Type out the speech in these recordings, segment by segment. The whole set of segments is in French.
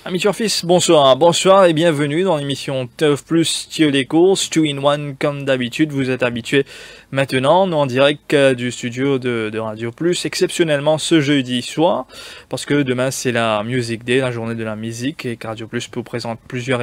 Amis Turfis, bonsoir et bienvenue dans l'émission Turf Plus Tio les courses, 2-in-1 comme d'habitude, vous êtes habitués maintenant, nous en direct du studio de Radio Plus, exceptionnellement ce jeudi soir, parce que demain c'est la Music Day, la journée de la musique, et Radio Plus vous présente plusieurs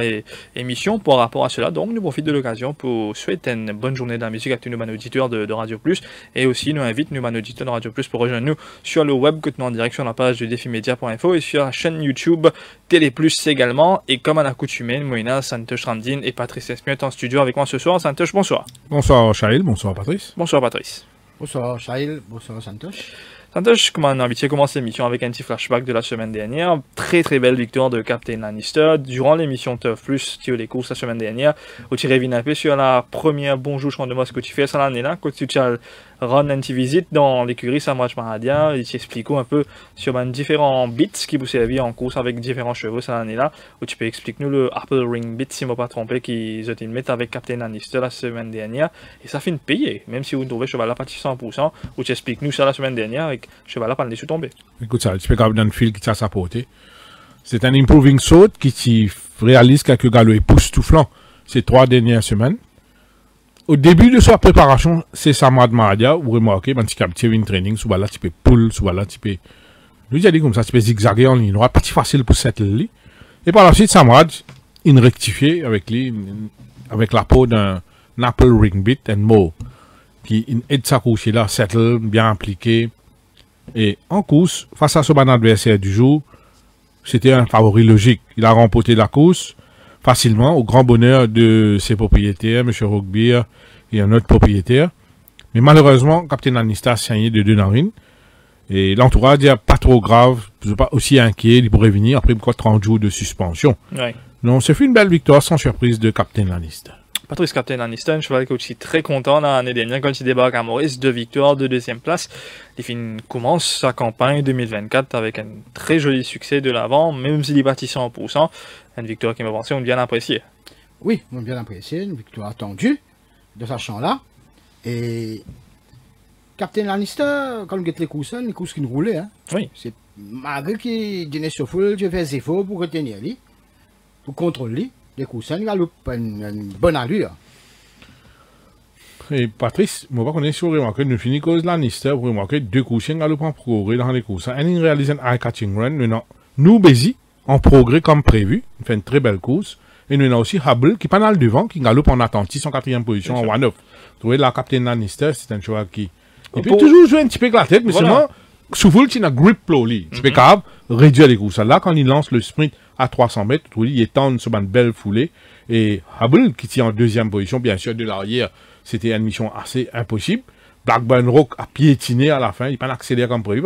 émissions par rapport à cela, donc nous profitons de l'occasion pour souhaiter une bonne journée de la musique à tous nos auditeurs de Radio Plus, et aussi nous invite nos auditeurs de Radio Plus pour rejoindre nous sur le web que nous en direct sur la page de défimedia.info et sur la chaîne YouTube Télé Plus également, et comme à l'accoutumée, Moïna, Santosh Ramdin et Patrice Esmiot en studio avec moi ce soir. Santosh, bonsoir. Bonsoir Shail, bonsoir Patrice. Bonsoir Patrice. Bonsoir Shail, bonsoir Santosh. Santosh, comme on a habitué, commence l'émission avec un petit flashback de la semaine dernière. Très belle victoire de Captain Lannister. Durant l'émission Turf Plus, Tio les courses la semaine dernière, où tu reviens un peu sur la première bonjour, je de moi ce que tu fais cette année-là, quand tu as run une petite visite dans l'écurie Samraj Maradia, il t'explique un peu sur différents bits qui vous servent en course avec différents chevaux cette année-là, où tu peux expliquer nous le Apple Ring bit, si je ne me pas trompé, qu'ils ont mis avec Captain Lannister la semaine dernière, et ça fait une payer, même si vous trouvez cheval là pas 100%, où tu expliques nous ça la semaine dernière, et cheval là pas le tombé. Écoute ça, tu peux garder dans le fil qui t'a sa portée. C'est un improving saut qui réalise quelques galops époustouflants ces 3 dernières semaines. Au début de sa préparation, c'est Samraj Maradia, vous remarquez, quand tu as une training, souvent là tu peux pull, souvent là tu peux. Nous j'ai dit comme ça, tu peux zigzaguer en ligne droite, pas facile pour cette ligne. Et par la suite, Samraj, il rectifie avec la peau d'un Apple Ring Bit and More, qui aide sa course là, settle, bien appliqué. Et en course, face à son bon adversaire du jour, c'était un favori logique. Il a remporté la course facilement, au grand bonheur de ses propriétaires, M. Roquebeer et un autre propriétaire. Mais malheureusement, Captain Lannister a saigné de 2 narines. Et l'entourage n'est pas trop grave, pas aussi inquiet, il pourrait venir après 30 jours de suspension. Ouais. Donc, ce fut une belle victoire sans surprise de Captain Lannister. Patrice Captain Lannister, un cheval qui est aussi très content l'année dernière quand il débarque à Maurice, 2 victoires, 2 deuxième place. Il commence sa campagne 2024 avec un très joli succès de l'avant, même s'il est parti 100%. Une victoire qui m'a pensé, on bien apprécié. Oui, on bien apprécié, une victoire attendue de sa champ-là. Et Captain Lannister, quand on get les courses qui nous roulaient, hein. Oui. C'est malgré qu'il dînait sur foule, je fais des efforts pour retenir lui, pour contrôler les courses, il a une bonne allure. Et Patrice, moi, on est sur remarquer, nous finissons cause Lannister, vous remarquez 2 courses, il a le point progrès dans les courses. Il réalise un eye-catching run, nous, Bézi, en progrès comme prévu, il fait une très belle course. Et nous avons aussi Hubble qui est pas mal devant, qui galope en attentif, en 4e position, en 1-9. Vous voyez, la Captain Lannister, c'est un cheval qui il peut toujours jouer un petit peu avec la tête, mais seulement, souvent, il a grip low, il peut capable réduire les courses. Là, quand il lance le sprint à 300 mètres, vous voyez, il est tendre sur une belle foulée. Et Hubble, qui tient en 2e position, bien sûr, de l'arrière, c'était une mission assez impossible. Blackburn Rock a piétiné à la fin, il n'a pas accéléré comme prévu.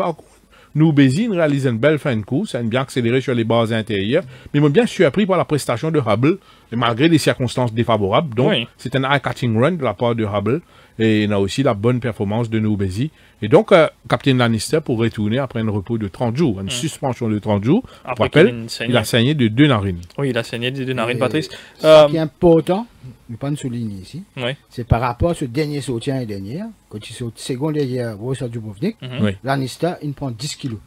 Nous, Bézine réalise une belle fin de course, il a bien accéléré sur les bases intérieures, mais m'a bien surpris par la prestation de Hubble, et malgré des circonstances défavorables. Donc, c'est un eye-catching run de la part de Hubble, et il a aussi la bonne performance de Noubezi. Et donc, Captain Lannister pour retourner après un repos de 30 jours, une suspension de 30 jours. Pour rappel, il a saigné de 2 narines. Oui, il a saigné de 2 narines, Patrice. Ce qui est important, je ne vais pas nous souligner ici, oui. C'est par rapport à ce dernier sautien et dernier, quand il saute second derrière Rosa Dubrovnik, Lannister, il prend 10 kilos.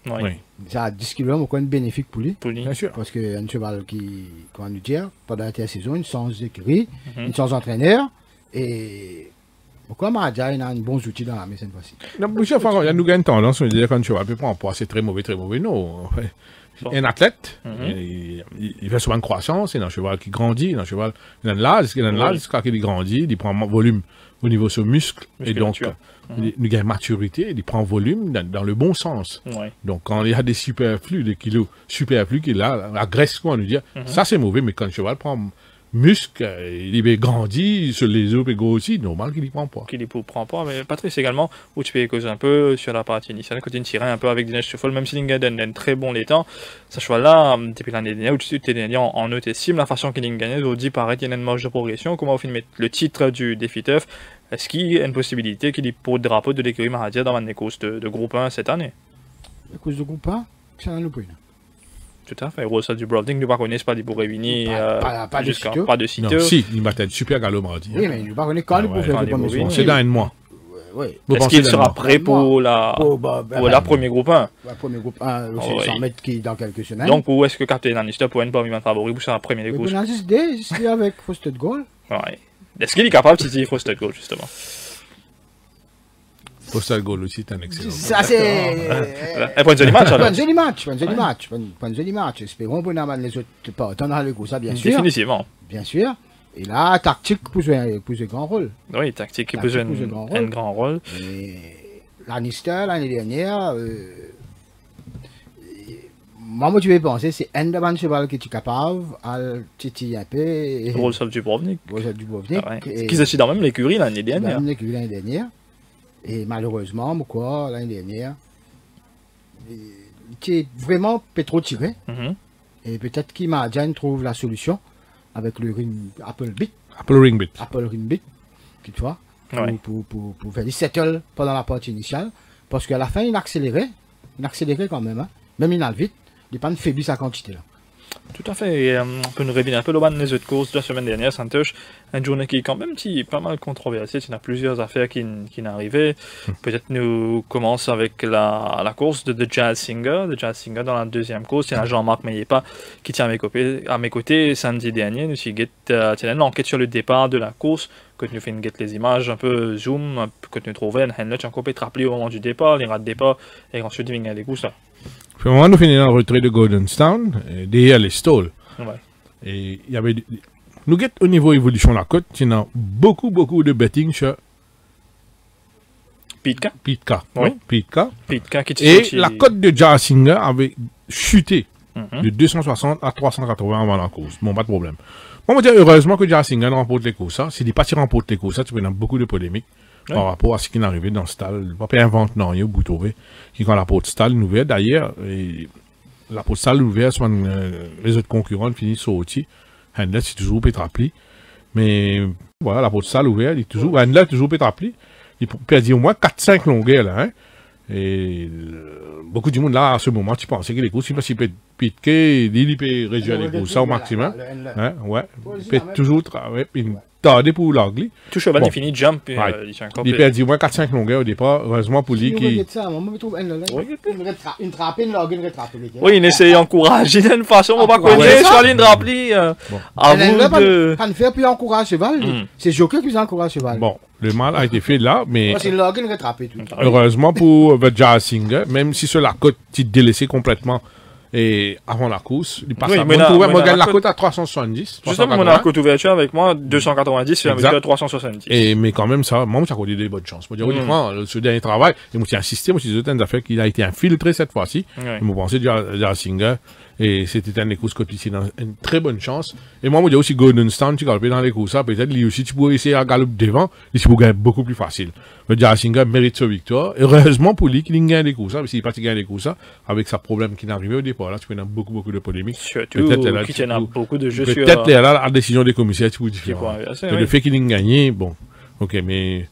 Oui. Ça a 10 kilos, mais c'est bénéfique pour lui. Bien sûr. Parce qu'un cheval qui, comment nous dire, pendant l'intersaison, une sans écurie, une sans entraîneur, et pourquoi Maradia, il a un bon outil dans la main cette fois-ci. Non, monsieur, il y a nous une tendance, on dit quand tu vas prendre un poids, c'est très mauvais, non. Un athlète, il fait souvent une croissance, c'est un cheval qui grandit, un cheval, il a un l'âge, quand il grandit, il prend volume au niveau de ses muscles, et donc, il gagne maturité, il prend volume dans le bon sens. Donc, quand il y a des superflus, des kilos superflus qu'il a, la graisse, quoi, on nous dit, ça c'est mauvais, mais quand le cheval prend muscle, il est grandi, sur les os, et grossi, normal qu'il y prend pas. Qu'il ne prend pas, mais Patrice également, où tu peux causer un peu sur la partie initiale, quand tu tirais un peu avec des neiges cheval, même si il gagne très bon les temps, ce cheval-là, depuis l'année dernière, où tu es en estime, la façon qu'il gagne, on dit pareil, il y a une marge de progression, comment on finit mettre le titre du défi TUF, est-ce qu'il y a une possibilité qu'il y ait pour le drapeau de l'écurie Mahadia dans une course de groupe 1 cette année? La course de groupe 1, c'est un loupé. Tout à fait, Rosa du Brovnik, nous ne connaissons pas des pour réunir, pas de sitôt. Pas de Non, sitôt. si, il m'a fait super galop mardi. Oui, mais nous ne connaissons quand il faut faire le premier soir. C'est dans un mois. Oui. Est-ce qu'il sera prêt pour la premier groupe 1? Le premier groupe 1, c'est 100 mètres qui est dans quelques semaines. Donc, où est-ce que Captain Lannister pourrait être parmi mes favoris pour sa première Le course? c'est avec Frosted Gold. Ouais. Est-ce qu'il est capable de tirer Frosted Gold, justement? Postal Goal aussi, c'est un excellent. Ça, c'est. Un point de joli match, alors? Point de joli match. Espérons pour nous les autres partants dans le coup, ça, bien sûr. Définitivement. Bien sûr. Et là, tactique pour jouer un grand rôle. Oui, tactique qui peut jouer un grand rôle. Et Lannister, l'année dernière, moi, tu veux penser, c'est un de mes chevaux qui est capable de titiller un peu. Rolls-Royce du Brovnik. Rolls-Royce du Brovnik. Qui s'est dans même l'écurie l'année dernière. L'année dernière. Et malheureusement, pourquoi l'année dernière, il est vraiment trop tiré. Et peut-être qu'Imadian trouve la solution avec le Apple Ring Bit, tu vois, pour faire des settles pendant la partie initiale. Parce qu'à la fin, il accélérait quand même. Hein. Même il a vite, il n'est pas faibli sa quantité là. Tout à fait, et on peut nous revenir un peu le des autres courses de la semaine dernière, Santosh, une journée qui est quand même pas mal controversée, il y a plusieurs affaires qui n'arrivaient. Peut-être nous commence avec la course de The Jazz Singer dans la deuxième course, il y a Jean-Marc Meillépa qui tient à mes côtés samedi dernier, nous avons une enquête sur le départ de la course, que nous faisons les images un peu zoom, que nous trouvons, un encore peut être rappelé au moment du départ, les rats de départ, et ensuite il y a des courses là. Puis, au moment où nous finissons le retrait de Gordonstown, derrière les stalls. Ouais. Et il y avait. Nous guettons au niveau évolution de la côte, il y a beaucoup de betting sur Pitka. Oui, Pitka. Qui et la cote de Jarsinger avait chuté de 260 à 380 avant la course. Bon, pas de problème. On va dire heureusement que Jarsinger remporte les courses. S'il n'est pas remporte les courses, tu peux avoir beaucoup de polémiques. Par rapport à ce qui est arrivé dans le stade. Pas invente non, il y a beaucoup trouvé. Qui quand la porte stade ouverte, d'ailleurs, la porte stade ouverte, soit les autres concurrents finissent sortis. Handler, c'est toujours pétrapli. Mais, voilà, la porte stade ouverte, il est toujours, Handler, toujours pétrapli. Il peut dire au moins 4-5 longueurs, là, hein. Et, beaucoup de monde, là, à ce moment, tu pensais que les courses, il peut piquer, il peut réduire les courses, ça au maximum. Hein, ouais. Il peut toujours travailler, tarder pour l'anglais. Tout cheval est fini, jump, il perd du moins 4-5 longueurs au départ, heureusement pour lui qui... Oui, il essaie d'encourager d'une façon, on va pas connaître, sur la ligne de rappli, à vous de... Pas ne faire plus encourager cheval, c'est Joker qui encourage cheval. Bon, le mal a été fait là, mais... C'est l'organe rattrapé tout. Heureusement pour The Jazz Singer, même si sur la côte, tu délaissé complètement. Et avant la course, il passe à moi, gagne la côte à 370. Justement, mon la côte ouverture avec moi, 290, c'est la mesure à 370. Et, mais quand même, ça, moi, j'ai accordé des bonnes chances. Moi, ce dernier travail, et moi, j'ai insisté, moi, j'ai des affaires qu'il a été infiltré cette fois-ci. Et moi, pensais déjà à Singer. Et c'était un des courses côte ici, une très bonne chance. Et moi, j'ai aussi Gordonstown, tu galopes dans les courses, peut-être, lui aussi, tu pourrais essayer à galoper devant, et tu pourrais gagner beaucoup plus facile. Le Singer mérite sa victoire. Et heureusement pour lui, qu'il gagne des courses, mais s'il pas gagné des courses, avec sa problème qui est arrivé au départ, là, tu peux avoir beaucoup de polémiques. Surtout, qui tient à beaucoup de jeux sur... Peut-être, là, la décision des commissaires, tu peux dire. Le fait qu'il ait gagné, bon. Ok, mais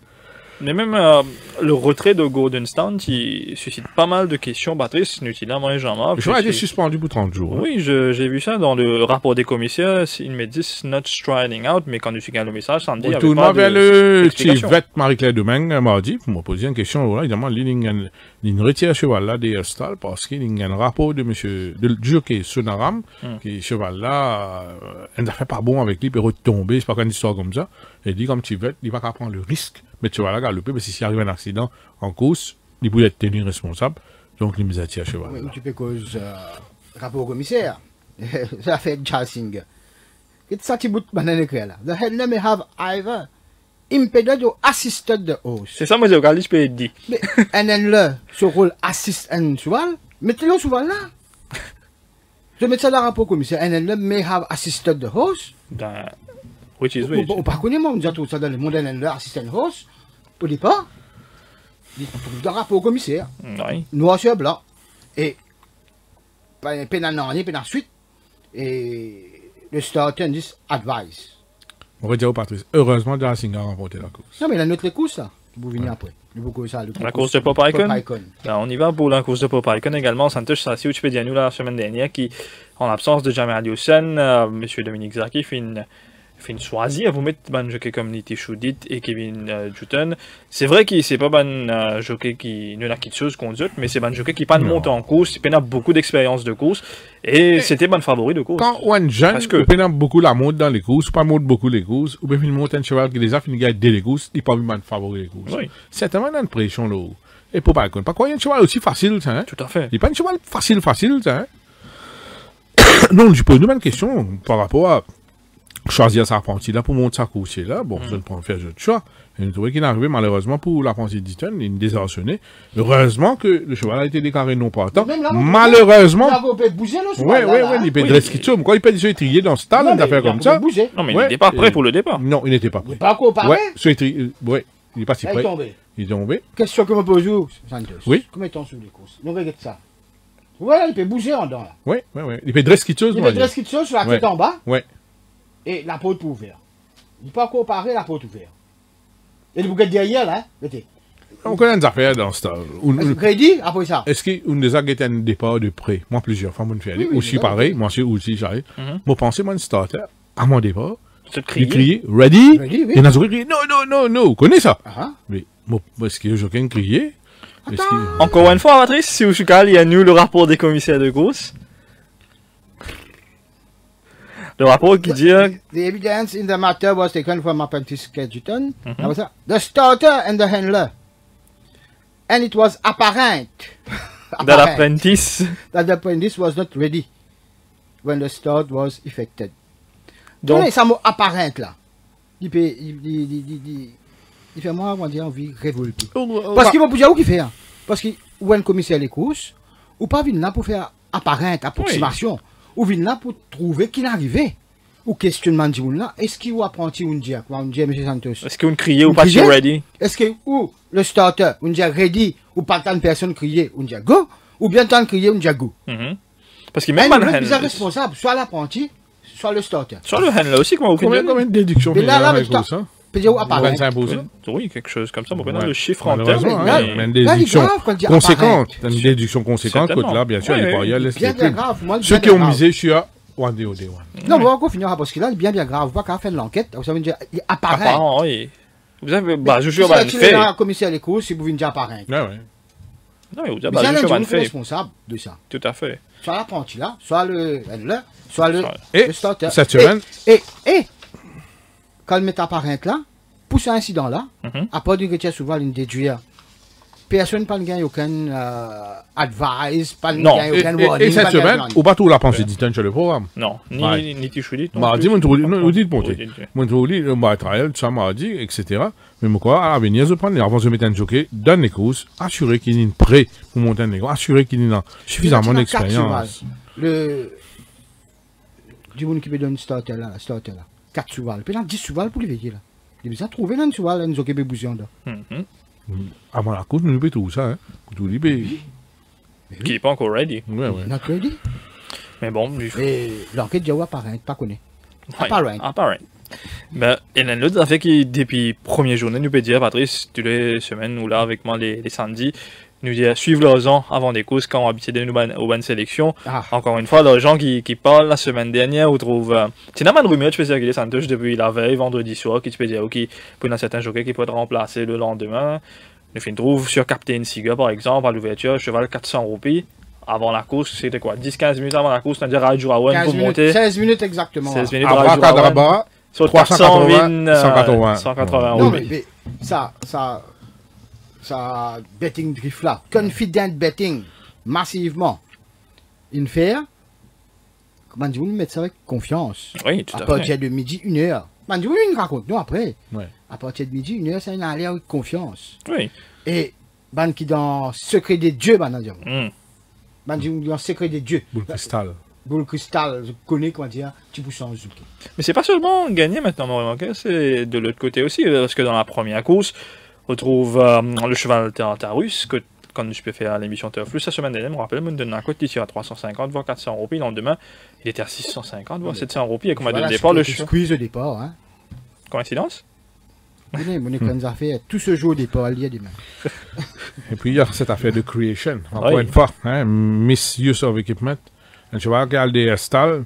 même le retrait de Gordonstown qui suscite pas mal de questions, Patrice, inutilement, moi et Jean-Marc. Le choix a été suspendu pour 30 jours. Oui, j'ai vu ça dans le rapport des commissaires. Ils me disent not striding out, mais quand je suis le message, ça me dit. Tout le monde vers le Chivette Marie-Claire Domingue mardi pour me poser une question. Voilà, évidemment, il retire ce cheval-là des stalls parce qu'il y a un rapport de du jockey Sonaram, qui cheval-là, il n'a fait pas bon avec lui, il peut retomber, c'est pas qu'une histoire comme ça. Et dit comme Chivette, il va pas prendre le risque. Mais tu vas là galoper, mais s'il arrive un accident en course, il peut être tenu responsable. Donc, il me attire à cheval. Oui, tu peux cause rapport au commissaire. Ça fait Jarsinger. It's such a good banana là. The handler may have either impeded or assisted the horse. C'est ça, moi, j'ai regardé, je peux être dit. Mais un handler, ce rôle assist un cheval, mettez-le au cheval là. Je mets ça dans le rapport commissaire. NNL may have assisted the host. Which is which. On pas connaît, moi, on dit tout ça dans le monde NNL, assistant host. Au départ, dans le rapport commissaire. Oui. Noir sur blanc. Et, peine suite. Et, le starter dit advice. On va dire au Patrice, heureusement, de la Singa a remporté la course. Non, mais la notre course, là. Vous venez après. La course de Pop Icon. On y va pour la course de Pop Icon également. Santosh Sassi, tu peux dire nous la semaine dernière, qui, en l'absence de Jamel Alioussen, M. Dominique Zaki fait une choisie à vous mettre ban jockey comme Niti Choudit et Kevin Jutton. C'est vrai que c'est pas ban jockey qui ne n'a quelque chose qu'on dit, mais c'est ban jockey qui pas de monter en course, il a beaucoup d'expérience de course et c'était ban favori de course. Quand on jeune, on a beaucoup la monte dans les courses, pas monte beaucoup les courses, ou bien il monte un cheval qui déjà finit dès les courses, il pas ban favori les courses. Oui. C'est tellement une pression là. Et pour pas quoi, il y a un cheval aussi facile, ça, hein? Tout à fait. Il n'est pas un cheval facile, ça, hein? Non, je pose une bonne question par rapport à choisir sa apprenti là pour monter sa course là. Bon, je ne peux pas faire de choix. Et je trouvais qu'il est arrivé malheureusement pour l'apprenti d'Eaton, il est désarçonné. Heureusement que le cheval a été déclaré non partant. Malheureusement. Il peut bouger le cheval. Oui, il peut dresser. Quand il peut se trier dans ce stade, une affaire comme ça. Non, mais il n'était pas prêt pour le départ. Non, il n'était pas prêt. Il n'est pas comparé. Oui, il n'est pas si prêt. Il est tombé. Question que je me pose, Santos. Oui. Comment est-on sur les courses? Nous regardons ça. Voilà, il peut bouger en dedans là. Oui. Il peut dresser. Il peut dresser sur la tête en bas. Oui. Et la porte pour ouverte. Il peut comparer la porte ouverte. Et le bouquet derrière, là, mettez. On connaît des affaires dans ce stade. Crédit, après ça. Est-ce qu'on nous a gagné un départ de près? Moi, plusieurs fois, moi, je fais aussi pareil. Moi, c'est aussi, j'arrive. Moi, pensez, moi, un starter, à mon départ, de crier, ready? Et on a crié, non, vous connaissez ça? Mais, moi, est-ce que je viens crier? Encore une fois, Patrice, si vous suis calme, il y a nous le rapport des commissaires de course. Le rapport qui dit... The evidence in the matter was taken from Apprentice Kedgeton. The starter and the handler. And it was apparent that apprentice was not ready when the start was effected. Donc, ça mot apparent là. Il fait moi, on dit, envie révolter. Parce qu'il va vous dire où qu'il fait. Parce que ou un commissaire les courses, ou pas venir là pour faire apparente approximation. Ou vient là pour trouver qu'il est arrivé. Ou questionnement de là, est-ce qu'il ou apprenti ou on dit, M. Santos? Est-ce qu'on criait ou pas sur ready? Est-ce que ou le starter, on dit ready, ou pas tant de personnes crier, on dit go, ou bien tant de crier, on dit go. Parce que même le handler est responsable, soit l'apprenti, soit le starter. Soit le handler aussi, comment vous combien de déductions mais là, le starter, peut dire apparent. Oui, quelque chose comme ça, on peut le chiffre en termes. Une déduction conséquente, une déduction conséquente, là, bien sûr, il faut y aller. Ceux qui ont misé sur One Day. Non, on va encore finir parce que là, il est bien grave. Pas qu'à faire l'enquête, ça veut dire, il apparaît. Apparent, oui. Vous avez, je suis fait. Si vous commissaire les courses, si vous venez apparaître. Oui. Non, mais vous avez, je suis responsable de ça. Tout à fait. Soit l'apprenti là, soit le soit le starter. Cette semaine. Et, quand le met apparaître là, pour cet incident là, à part du retien souvent une déduire. Personne pas gagne aucun advice, pas gagne aucun warning. Et cette semaine, ou pas tout la pensée d'Eaton sur le programme? Non, ni Tichoudit. Mardi, on dit ponté. On dit, on va trial, ça mardi, etc. Mais moi, à venir, je prends avant de mettre un jockey dans les courses, assurer qu'il est prêt pour monter un négo, assurer qu'il a suffisamment d'expérience. Du monde qui me donne starter là. 4 souvals. Puis là, 10 souvals pour les veiller là. Il a trouvé là un souval, un jockey bébousion là. Avant la course, nous pouvons tout ça, hein. Tout libé. Qui n'est pas encore ready. Ouais. Not ready. Mais bon, et l'enquête déjà apparent, pas connu. Apparent. Ben, il y a un autre affaire qui, depuis la première journée, nous peut dire, Patrice, toutes les semaines, nous là, avec moi, les samedis, nous dit suivre leurs ans avant des courses quand on habitait de nous aux bonnes sélections. Encore une fois, les gens qui parlent la semaine dernière, on trouve. C'est une rumeur, tu peux dire qu'il est Santos depuis la veille, vendredi soir, qui tu peux dire, ok, pour un certain jockey qui peut être remplacé le lendemain. Nous trouve sur Captain Seeger, par exemple, à l'ouverture, cheval 400 roupies. Avant la course, c'était quoi 10-15 minutes avant la course, on dirait Jurawan pour monter. 16 minutes exactement. 16 minutes à Jurawan. Sur 180 non, mais ça betting drift là, confident betting, massivement, une faire, comment dire, vous mettez ça avec confiance. Oui, tout à fait. À partir de midi, 1h. Man, vous nous raconte, nous après. Ouais. À partir de midi, 1h, ça a l'air avec confiance. Oui. Et, qui dans secret des dieux, ban dit, dans secret des dieux. Boule cristal. boule cristal, je connais, comment dire, petit poussin en Zuki. Mais c'est pas seulement gagner maintenant, Maurice, c'est de l'autre côté aussi, parce que dans la première course, on trouve le cheval Tartarus, que quand je peux faire l'émission Turf Plus, la semaine dernière, je me rappelle, mon d'un côté, il tire à 350, voire 400 euros, puis le lendemain, il était à 650, voire 700 euros, et comme de départ, le cheval. Squeeze au départ, hein. Coïncidence? Mon affaire, tout se joue au départ, il y a des mains. Et puis il y a cette affaire de creation. Encore une fois, hein, misuse of equipment. Un cheval qui a des stalls,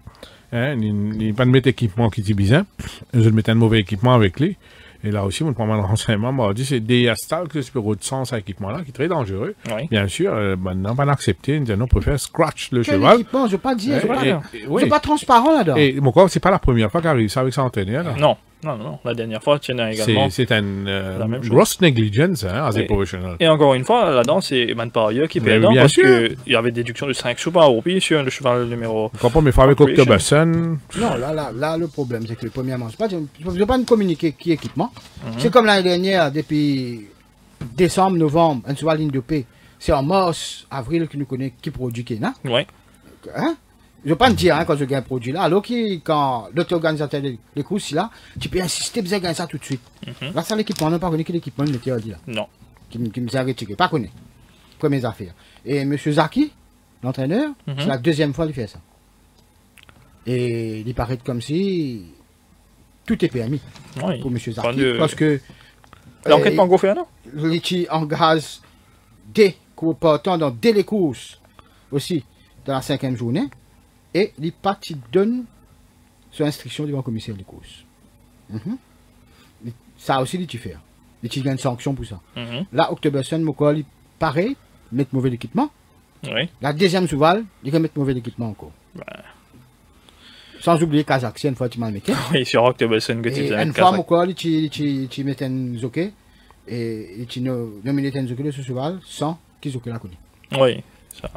hein, il pas de mettre équipement qui est bizarre. Je mettais un mauvais équipement avec lui. Et là aussi, on prend mal renseignement. On dit c'est des stalls que je peux redescendre cet équipement-là, qui est très dangereux. Oui. Bien sûr, maintenant, pas l'accepter. On préfère scratch le cheval. Équipement, je ne veux pas dire. Je ne pas transparent là-dedans. Et mon corps, c'est pas la première fois qu'il arrive ça avec son entraîneur. Non. Non. La dernière fois, tu en as également. C'est une grosse négligence, hein, as a professionnel. Et encore une fois, là-dedans, c'est Manparieux qui paie dedans parce qu'il y avait déduction de 5 sous par euro sur le cheval numéro. Je comprends, mais il faut avec Octoberson. Non, là, le problème, c'est que premièrement, je ne veux pas nous communiquer qui est équipement. C'est comme l'année dernière, depuis décembre, novembre, un cheval ligne de paix. C'est en mars, avril que nous connaissons qui produit Kena. Oui. Hein? Je ne veux pas te dire quand je gagne un produit là. Alors quand l'autre organisateur des courses là, tu peux insister, vous gagner ça tout de suite. Là, ça l'équipement, on n'a pas connu que l'équipement me dit là. Non. Qui me s'est retiré, pas connu. Premières affaires. Et M. Zaki, l'entraîneur, c'est la deuxième fois qu'il fait ça. Et il paraît comme si tout est permis pour M. Zaki. Parce que. L'enquête pas encore fait, non? Il engage dès dès les courses aussi, dans la 5e journée. Et les parties donnent sur instruction devant le commissaire de course. Ça aussi, il fait. Il y a une sanction pour ça. Là, Octoberson, il paraît mettre mauvais équipement. Oui. La deuxième cheval, il va mettre mauvais équipement encore. Sans oublier Kazakh, une fois tu m'as mis. Oui, sur Octoberson que tu faisais. Une fois, tu mets un zoké et tu nomines un zoké de ce cheval sans qu'il zoké la connaît. Oui, ça,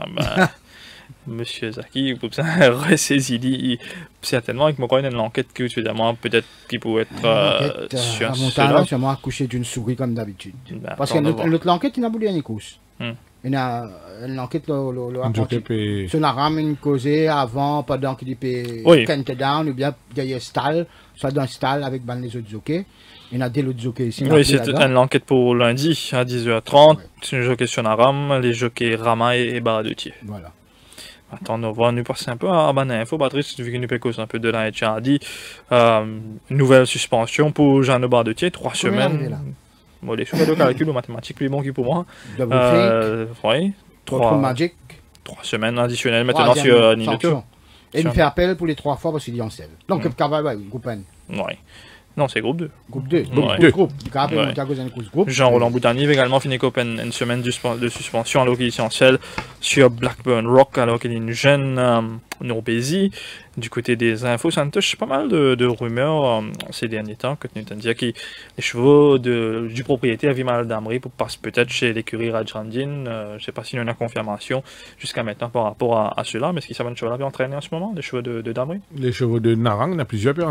Monsieur Zaki, pour ça, ressaisi certainement avec mon coin une enquête que évidemment peut-être qu'il pourrait être sur cela. Sûrement accouché d'une souris comme d'habitude. Parce que notre enquête, il n'a pas eu une course. Il y a une enquête sur la rame, une causée avant, pendant qu'il peut canter down ou bien derrière stall, soit dans le stall avec les autres jockeys. Il y en a des autres jockeys ici. Oui, c'est une enquête pour lundi à 10h30. C'est une jockey sur la rame, les jockeys Rama et Baradutier. Voilà. Attends, on va nous passer un peu à info, Patrice, vu que nous pécos un peu de la HRD. Nouvelle suspension pour Jean Bardetier, 3 semaines. Bon, les choses de calcul ou mathématiques, plus bon que pour moi. Oui, 3 semaines additionnelles maintenant sur Ninoto. Et il me fait appel pour les 3 fois parce qu'il est en selle. Donc, groupe N. Oui. Non, c'est groupe 2. Groupe 2. Groupe. Jean-Roland Boutanive également finit une semaine de suspension alors qu'il est essentiel sur Blackburn Rock alors qu'il est une jeune neuropésie. Du côté des infos, ça touche pas mal de rumeurs ces derniers temps que tu nous dis que les chevaux du propriétaire Vimal Damri passent peut-être chez l'écurie Rajrandin. Je ne sais pas s'il y en a confirmation jusqu'à maintenant par rapport à cela, mais est-ce qu'ils savent un cheval bien entraîné en ce moment, les chevaux de Damri? Les chevaux de Narang, il y en a plusieurs bien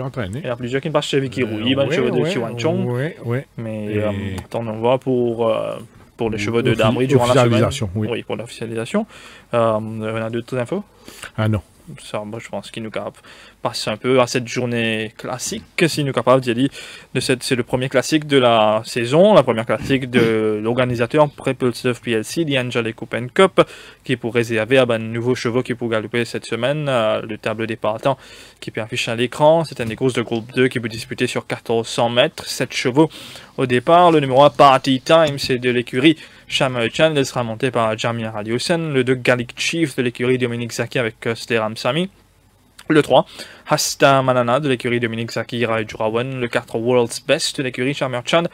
entraînés. Il y en a plusieurs qui passent chez Vicky Rouilly, les chevaux de Chiwanchong. Mais on voit pour les chevaux de Damri durant la semaine. Oui, pour l'officialisation. On a d'autres infos? Ah non. Ça, moi, je pense qu'il nous passe un peu à cette journée classique, si nous capables d'y aller. C'est le premier classique de la saison, la première classique de l'organisateur Propulsive PLC, l'Angelic Open Cup, qui est pour réserver à un nouveau chevaux qui est pour galoper cette semaine. Le tableau des partants qui peut afficher à l'écran. C'est une course de groupe 2 qui peut disputer sur 1400 mètres. 7 chevaux au départ. Le numéro 1, Party Time, c'est de l'écurie Shamerchan, il sera monté par Jamir Aliusen. Le 2, Gallic Chief de l'écurie Dominique Zaki avec Steram Sami. Le 3, Hasta Manana de l'écurie Dominique Zaki Raijurawan. Le 4, World's Best de l'écurie Shamerchan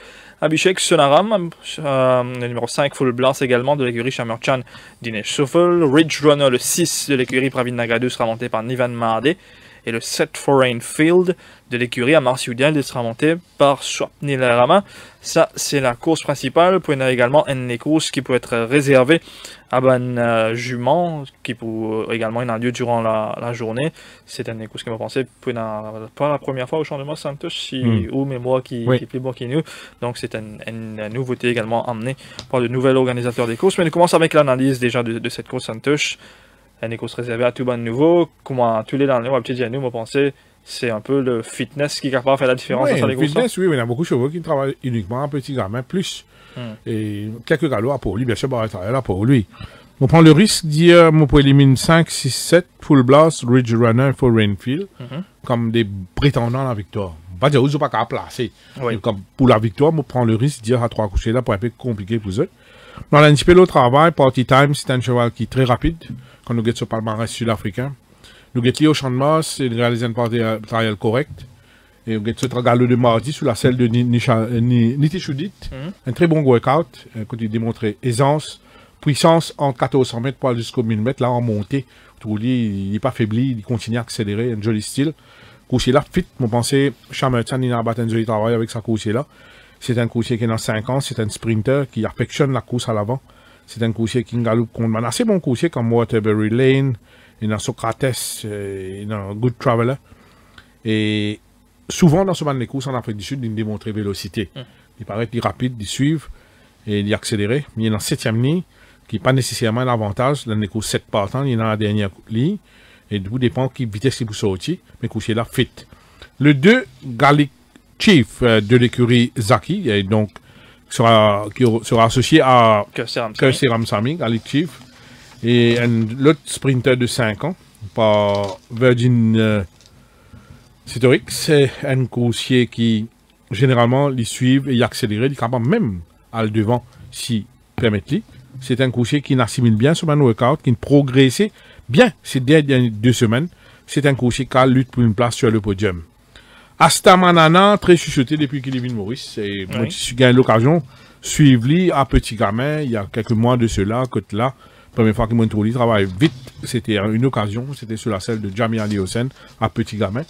Abhishek Sonaram. Le numéro 5, Full Blast également de l'écurie Shamerchan Dinesh Sofel. Ridge Runner, le 6 de l'écurie Pravin Nagadu, sera monté par Nivan Mahade. Et le 7 Foreign Field de l'écurie à Marsudial, il sera monté par Swapnil Rama. Ça, c'est la course principale. Puis il y a également une course qui peut être réservée à ban jument, qui peut également avoir lieu durant la journée. C'est une course qui m'a pensé, pas la première fois au Champ de Mars Santos, ou mémoire qui est plus bon que nous. Donc c'est une nouveauté également amenée par le nouvel organisateur des courses. Mais on commence avec l'analyse déjà de cette course Santos. une course réservée à tout bon nouveau. Comment tous les l'année, on va peut-être dire nous, on pensait, c'est un peu le fitness qui est capable de faire la différence entre les courses. Fitness, oui, mais il y a beaucoup de chevaux qui travaillent uniquement un petit gamin plus. Et quelques galops à pour lui, bien sûr, il va travailler là pour lui. On prend le risque d'y on peut éliminer 5, 6, 7, Full Blast, Ridge Runner, Full Rainfield, comme des prétendants à la victoire. Pas dire, ils n'ont pas qu'à placer. Comme pour la victoire, on prend le risque d'y à 3 couchers là pour un peu compliqué pour eux. Dans l'anticipé, le travail, Party Time, c'est un cheval qui est très rapide, quand nous guettons sur le palmarès sud-africain. Nous guettons au champ de masse, et nous réalisons une partie trial correcte. Et nous guettons ce galop de mardi sous la selle de Niti Choudit. Un très bon workout, quand il démontrait aisance, puissance entre 1400 mètres pour aller jusqu'au 1000 mètres, là en montée. Tout il n'est pas faibli, il continue à accélérer, un joli style. Coucher là, fit, mon pensée, Chamerton, il a battu un joli travail avec sa coucher là. C'est un coursier qui est dans 5 ans, c'est un sprinter qui affectionne la course à l'avant. C'est un coursier qui galope contre un assez bon coursier comme Waterbury Lane, et dans Socrates, et dans Good Traveler. Et souvent dans ce bande de courses en Afrique du Sud, il démontre vélocité. Il paraît plus rapide, il suit et il accéléré. Il est dans 7e ligne, qui n'est pas nécessairement un avantage. Dans les courses 7 partants, il est dans la dernière ligne. Et tout dépend qui vitesse il peut sortir, mais coursier là fit. Le 2, Gallic Chief de l'écurie Zaki, et donc qui sera associé à Kersey Ramsamy, Gallic Chief, et l'autre sprinter de 5 ans, par Virgin Citorix, c'est un coursier qui généralement les suivent et y accélère, il est capable même à le devant si permettre-lui. C'est un coursier qui n'assimile bien sur un workout, qui progressait bien ces dernières 2 semaines. C'est un coursier qui lutte pour une place sur le podium. Astamanana, très chuchoté depuis qu'il est venu Maurice. Et moi, j'ai eu l'occasion de suivre lui à petit gamin, il y a quelques mois de cela, côté là. Première fois qu'il m'a trouvé, il travaille vite. C'était une occasion, c'était sur la selle de Jamie Ali Hossein à petit gamin.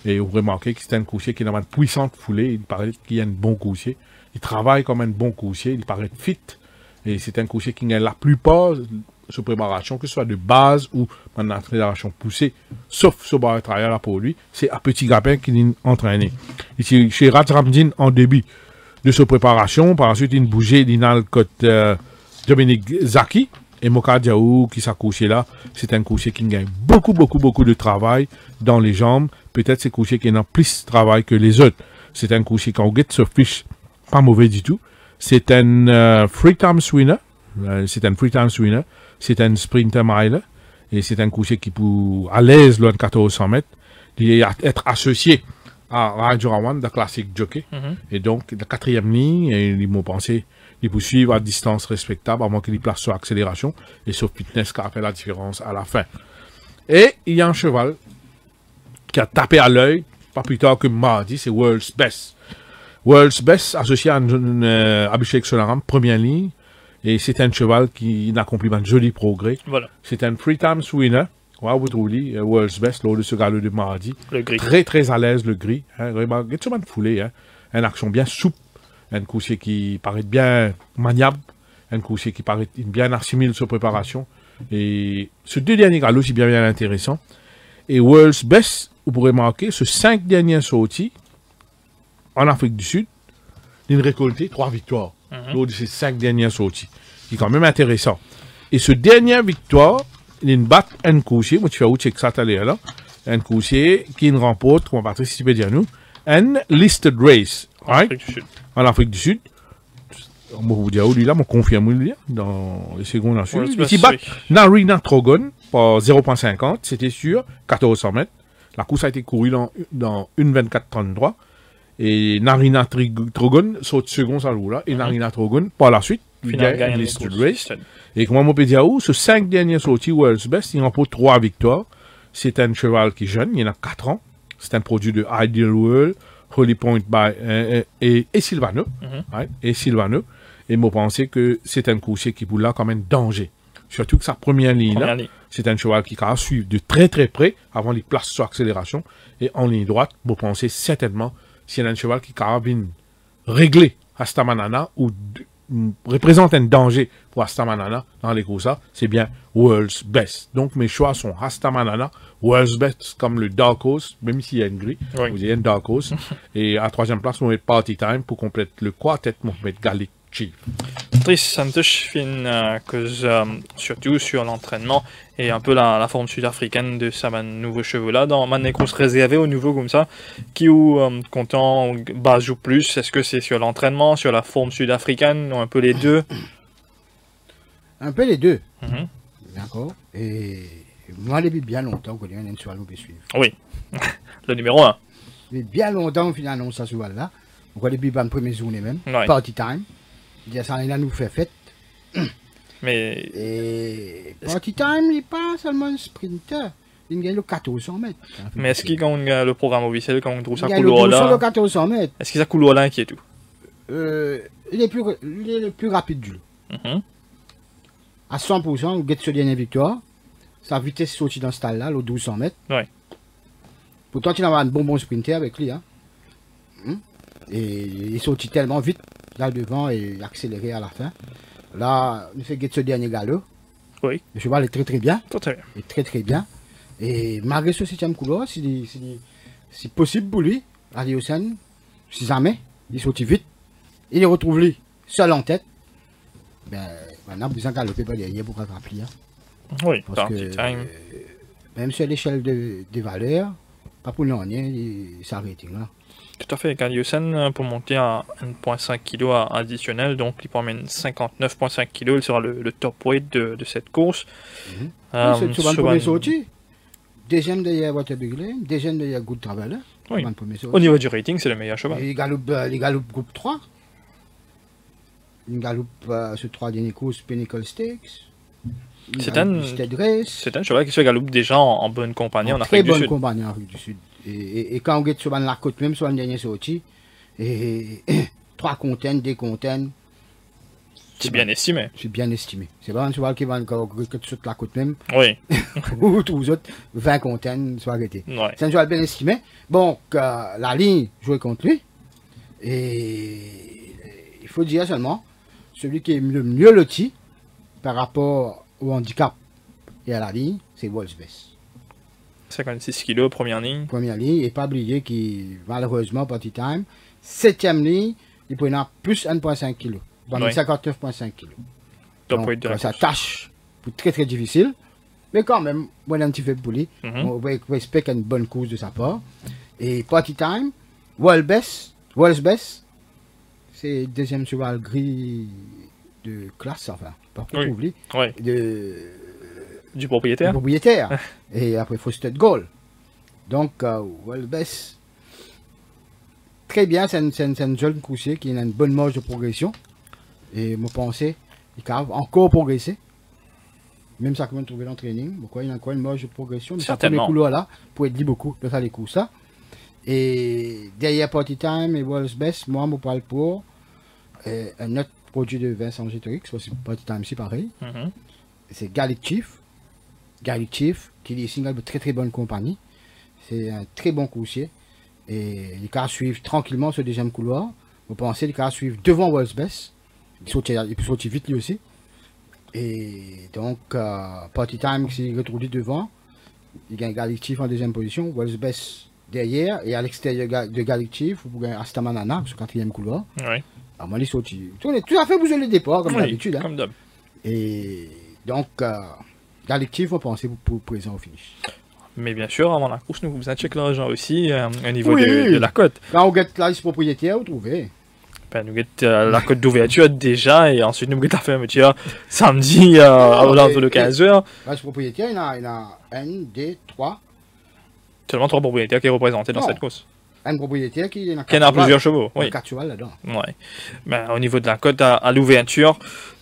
Et vous remarquez que c'est un coursier qui a une puissante foulée. Il paraît qu'il y a un bon coursier. Il travaille comme un bon coursier, il paraît fit. Et c'est un coursier qui a la plupart de préparation, que ce soit de base ou en accélération poussée, sauf ce bar travail là pour lui, c'est un petit gamin qui est entraîné. Ici, chez Ratramdin, en début de sa préparation, par la suite, il bougeait, il a le côté Dominique Zaki, et Moka Diaou qui s'accouchait là, c'est un coursier qui gagne beaucoup de travail dans les jambes. Peut-être c'est un coursier qui a plus de travail que les autres. C'est un coursier qui, quand on guette ce fiche, pas mauvais du tout. C'est un free time winner. C'est un free time winner. C'est un sprinter mile. Et c'est un coursier qui peut, à l'aise, loin de 1400 mètres, être associé à Raja Rawan, de classique jockey. Et donc, la 4e ligne, et ils m'ont pensé, il peut suivre à distance respectable avant qu'il place sur accélération et sur fitness qui a fait la différence à la fin. Et il y a un cheval qui a tapé à l'œil, pas plus tard que mardi, c'est World's Best. World's Best, associé à Abhishek Solaram, première ligne. Et c'est un cheval qui accomplit un joli progrès. Voilà. C'est un free time winner. Ouais, vous trouvez, World's Best, lors de ce galop de mardi. Le gris. Très à l'aise, le gris. Hein, vraiment, il y a foulé, hein. Une action bien souple. Un coursier qui paraît bien maniable. Un coursier qui paraît bien assimile sa préparation. Et ce 2 derniers galops, c'est bien intéressant. Et World's Best, vous pourrez marquer, ce 5 derniers sorties, en Afrique du Sud, il a récolté 3 victoires. Lors de ces 5 dernières sorties. C'est quand même intéressant. Et ce dernière victoire, il bat un coursier, moi tu fais où check ça tout à l'heure là, un coursier qui remporte, comment Patrice, si tu peux dire nous, un listed race. Right? En Afrique du Sud. On va vous dire, lui là, on confirme lui dans les secondes ensuite. Il bat Narina Trogon par 0.50, c'était sur 1400 mètres. La course a été courue dans 1.24.33. Et Narina Trogon saute second ça là. Et Narina Trogon, par la suite, il gagne une listed race. Et comme on peut dire, ce 5 dernières sorties World's Best, il remporte 3 victoires. C'est un cheval qui est jeune, il en a 4 ans. C'est un produit de Ideal World, Holy Point et Silvano. Right? Et Silvano. Et moi, pensais que c'est un coursier qui pour là comme un danger. Surtout que sa première ligne là, c'est un cheval qui va suivre de très près avant qu'il place sur accélération. Et en ligne droite, vous pensez certainement, c'est un cheval qui carabine réglé Astamanana ou représente un danger pour Astamanana dans les courses, c'est bien World's Best. Donc mes choix sont Astamanana, World's Best comme le Dark Horse, même s'il y a une grille, vous avez un Dark Horse. Et à 3e place, on met Party Time pour compléter le quartet, on met Gallic Chief. Patrice Santosh fin cause surtout sur l'entraînement et un peu la forme sud-africaine de sa nouveau chevaux là dans ma course réservée au nouveau comme ça qui ou content base ou plus. Est-ce que c'est sur l'entraînement, sur la forme sud-africaine ou un peu les deux? Un peu les deux. D'accord. Et moi depuis bien longtemps qu'on est un cheval nous suivre. Oui. Le numéro 1. Depuis bien longtemps qu'on annonce ça cheval là. On depuis la première journée même. Ouais. Party time. Il ça il a nous fait fête. Mais et Party time n'est pas seulement un sprinter. Il gagne le 1400 mètres. Mais est-ce qu'il gagne le programme officiel quand on trouve ça couloir là? Le 1400 mètres. Est-ce qu'il a couloir là qui est tout? Il est le plus rapide du lot. À 100%, il gagne ce dernier victoire. Sa vitesse sortie dans ce stade là, le 1200 mètres. Ouais. Pourtant, il a un bon sprinter avec lui. Hein. Et il est sorti tellement vite là devant et accéléré à la fin. Là, il fait ce dernier galop. Oui. Le cheval est très très bien. Très bien. Et très très bien. Et malgré ce 7e couloir, si possible pour lui, aller au Seine, si jamais, il sortit vite, il retrouve lui seul en tête. Ben, maintenant, vous en galopez pas derrière pour rattraper. Hein. Oui, parce que même sur l'échelle des valeurs, pas pour l'année, il s'arrête là. Tout à fait, Galiosen pour monter à 1,5 kg additionnel, donc il promène 59,5 kg, il sera le top weight de cette course. C'est souvent le premier sorti. Deuxième derrière Waterbury, deuxième derrière Good Traveler. Oui. Au niveau du rating, c'est le meilleur cheval. Il galope groupe 3. Il galope ce 3 derniers courses Pinnacle Stakes. C'est un cheval qui se galope déjà en bonne compagnie en Afrique du Sud. Très bonne compagnie en Afrique du Sud. Et quand on regarde sur la côte, même sur le dernier sorti, 3 containes, 2 containes. C'est bien estimé. C'est bien estimé. C'est pas un cheval qui va sur la côte même. Oui. Ou tous les autres, 20 containes sont arrêtés. Ouais. C'est un cheval bien estimé. Bon, la ligne jouait contre lui. Et il faut dire seulement, celui qui est le mieux loti par rapport au handicap et à la ligne, c'est Wolfsbest. 56 kg, première ligne. Première ligne, et pas oublier qu'il, malheureusement, Party Time, 7e ligne, il prenait plus 1,5 kg. Dans 59,5 kg. Donc, ça tâche très très difficile. Mais quand même, moi, un petit peu pour lui. On respecte une bonne course de sa part. Et Party Time, Wolfsbest, c'est le deuxième cheval gris de classe, enfin, par contre, oublie. Oui. Du propriétaire. Du propriétaire. Et après, Frosted Gold. Donc, Wolfsbest, très bien, c'est un jeune coursier qui a une bonne marge de progression. Et je pensais qu'il va encore progresser. Même ça, comment trouver l'entraîning. Pourquoi il y a encore une marge de progression. Certainement. Les couloirs là, pour être libre beaucoup, de faire les courses là. Et derrière Party Time et Wolfsbest, moi, je parle pour un autre produit de Vincent Gétorix, c'est Party Time, c'est pareil. C'est Gallic Chief. Gallic Chief, qui est ici de très très bonne compagnie. C'est un très bon coursier. Et il va suivre tranquillement ce deuxième couloir. Vous pensez qu'il va suivre devant Wolfsbest. Il peut sortir vite lui aussi. Et donc, Party Time, s'il retrouve devant, il gagne Gallic Chief en deuxième position. Wolfsbest derrière. Et à l'extérieur de Gallic Chief, vous gagnez Astamanana sur le 4e couloir. Oui. Alors, moi, il sortit. Tout à fait besoin de départ, comme d'habitude. Comme d'hab. Et donc, Gallic Chief, on pensait pour présent au finish. Mais bien sûr, avant la course, nous vous checker l'argent aussi au niveau de la cote. Quand on get la liste propriétaire, vous trouvez. Ben, nous get la cote d'ouverture déjà, et ensuite nous get la fermeture samedi à l'heure de 15h. La liste propriétaire, il y en a 1, 2, 3. Seulement 3 propriétaires qui sont représentés dans cette course. Un propriétaire qui en a plusieurs chevaux. Oui. 4 chevaux là-dedans. Ouais. Ben, au niveau de la cote à l'ouverture,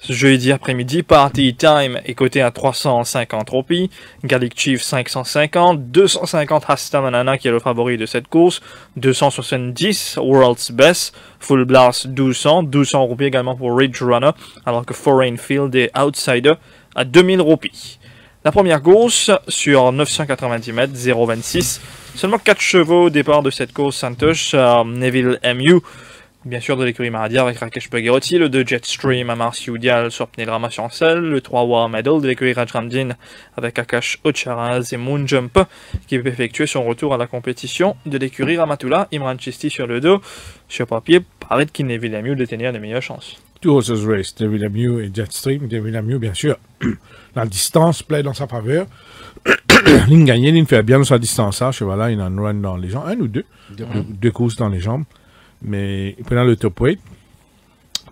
jeudi après-midi, Party Time est coté à 350 roupies, Gallic Chief 550, 250 Astamanana qui est le favori de cette course, 270 World's Best, Full Blast 1200 roupies également pour Ridge Runner, alors que Foreign Field est outsider à 2000 roupies. La première course sur 990 mètres, 0,26. Seulement 4 chevaux au départ de cette course, Santosh, Neville MU, bien sûr de l'écurie Mahadia avec Rakesh Pagiroti, le 2 Jetstream à Marciudial sur Pnedrama Chancel, le 3 War Medal de l'écurie Rajramdin avec Akash Ocharaz et Moonjump qui peut effectuer son retour à la compétition de l'écurie Ramatula, Imran Chisti sur le dos. Sur papier, paraît qu'il n'est évidemment mieux de tenir les meilleures chances. Two horses race, David Lemieux et Jetstream. David Lemieux, bien sûr, la distance plaide dans sa faveur. Ligne gagnée, il fait bien dans sa distance. Ce cheval-là, il a un run dans les jambes, un ou deux courses dans les jambes. Mais pendant le top weight,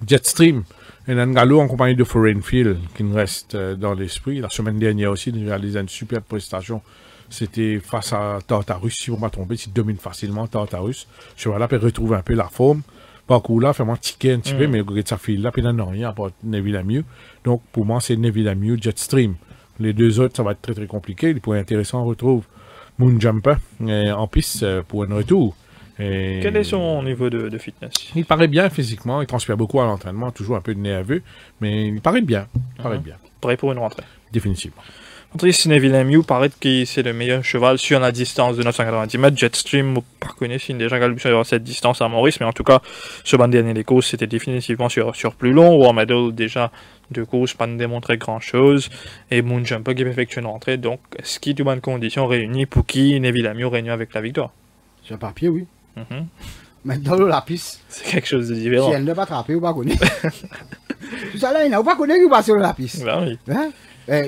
Jetstream, il a un galop en compagnie de Foreign Field qui nous reste dans l'esprit. La semaine dernière aussi, il a réalisé une superbe prestation. C'était face à Tartarus, si vous ne m'avez trompé, il domine facilement Tartarus. Ce cheval-là peut retrouver un peu la forme. Parcours là, fait moi tiquer un petit peu, mais il regarde sa fille là, puis il n'a rien à part Neville Lemieux. Donc pour moi, c'est Neville Lemieux, Jetstream. Les deux autres, ça va être très très compliqué. Il pourrait être intéressant, on retrouve Moonjumper en piste pour un retour. Et quel est son niveau de fitness? Il paraît bien physiquement, il transpire beaucoup à l'entraînement, toujours un peu nerveux, mais il paraît bien. Prêt pour une rentrée. Définitivement. Patrice Neville Lemieux paraît que c'est le meilleur cheval sur la distance de 990 mètres. Jetstream, pas connu s'il déjà galopé sur cette distance à Maurice, mais en tout cas, ce ban dernier des courses, c'était définitivement sur plus long. War Medal, déjà, deux courses, pas de démontrer grand chose. Et Moonjumper qui effectue une rentrée. Donc, est-ce qu'il y a de bonnes conditions réunies pour qui Neville Lemieux réunit avec la victoire? Sur papier, oui. Mais dans la piste, c'est quelque chose de différent. Si elle ne pas attraper ou pas connaître. Tout ça là, il n'a pas connu qui passe sur la piste. Ben oui. Hein?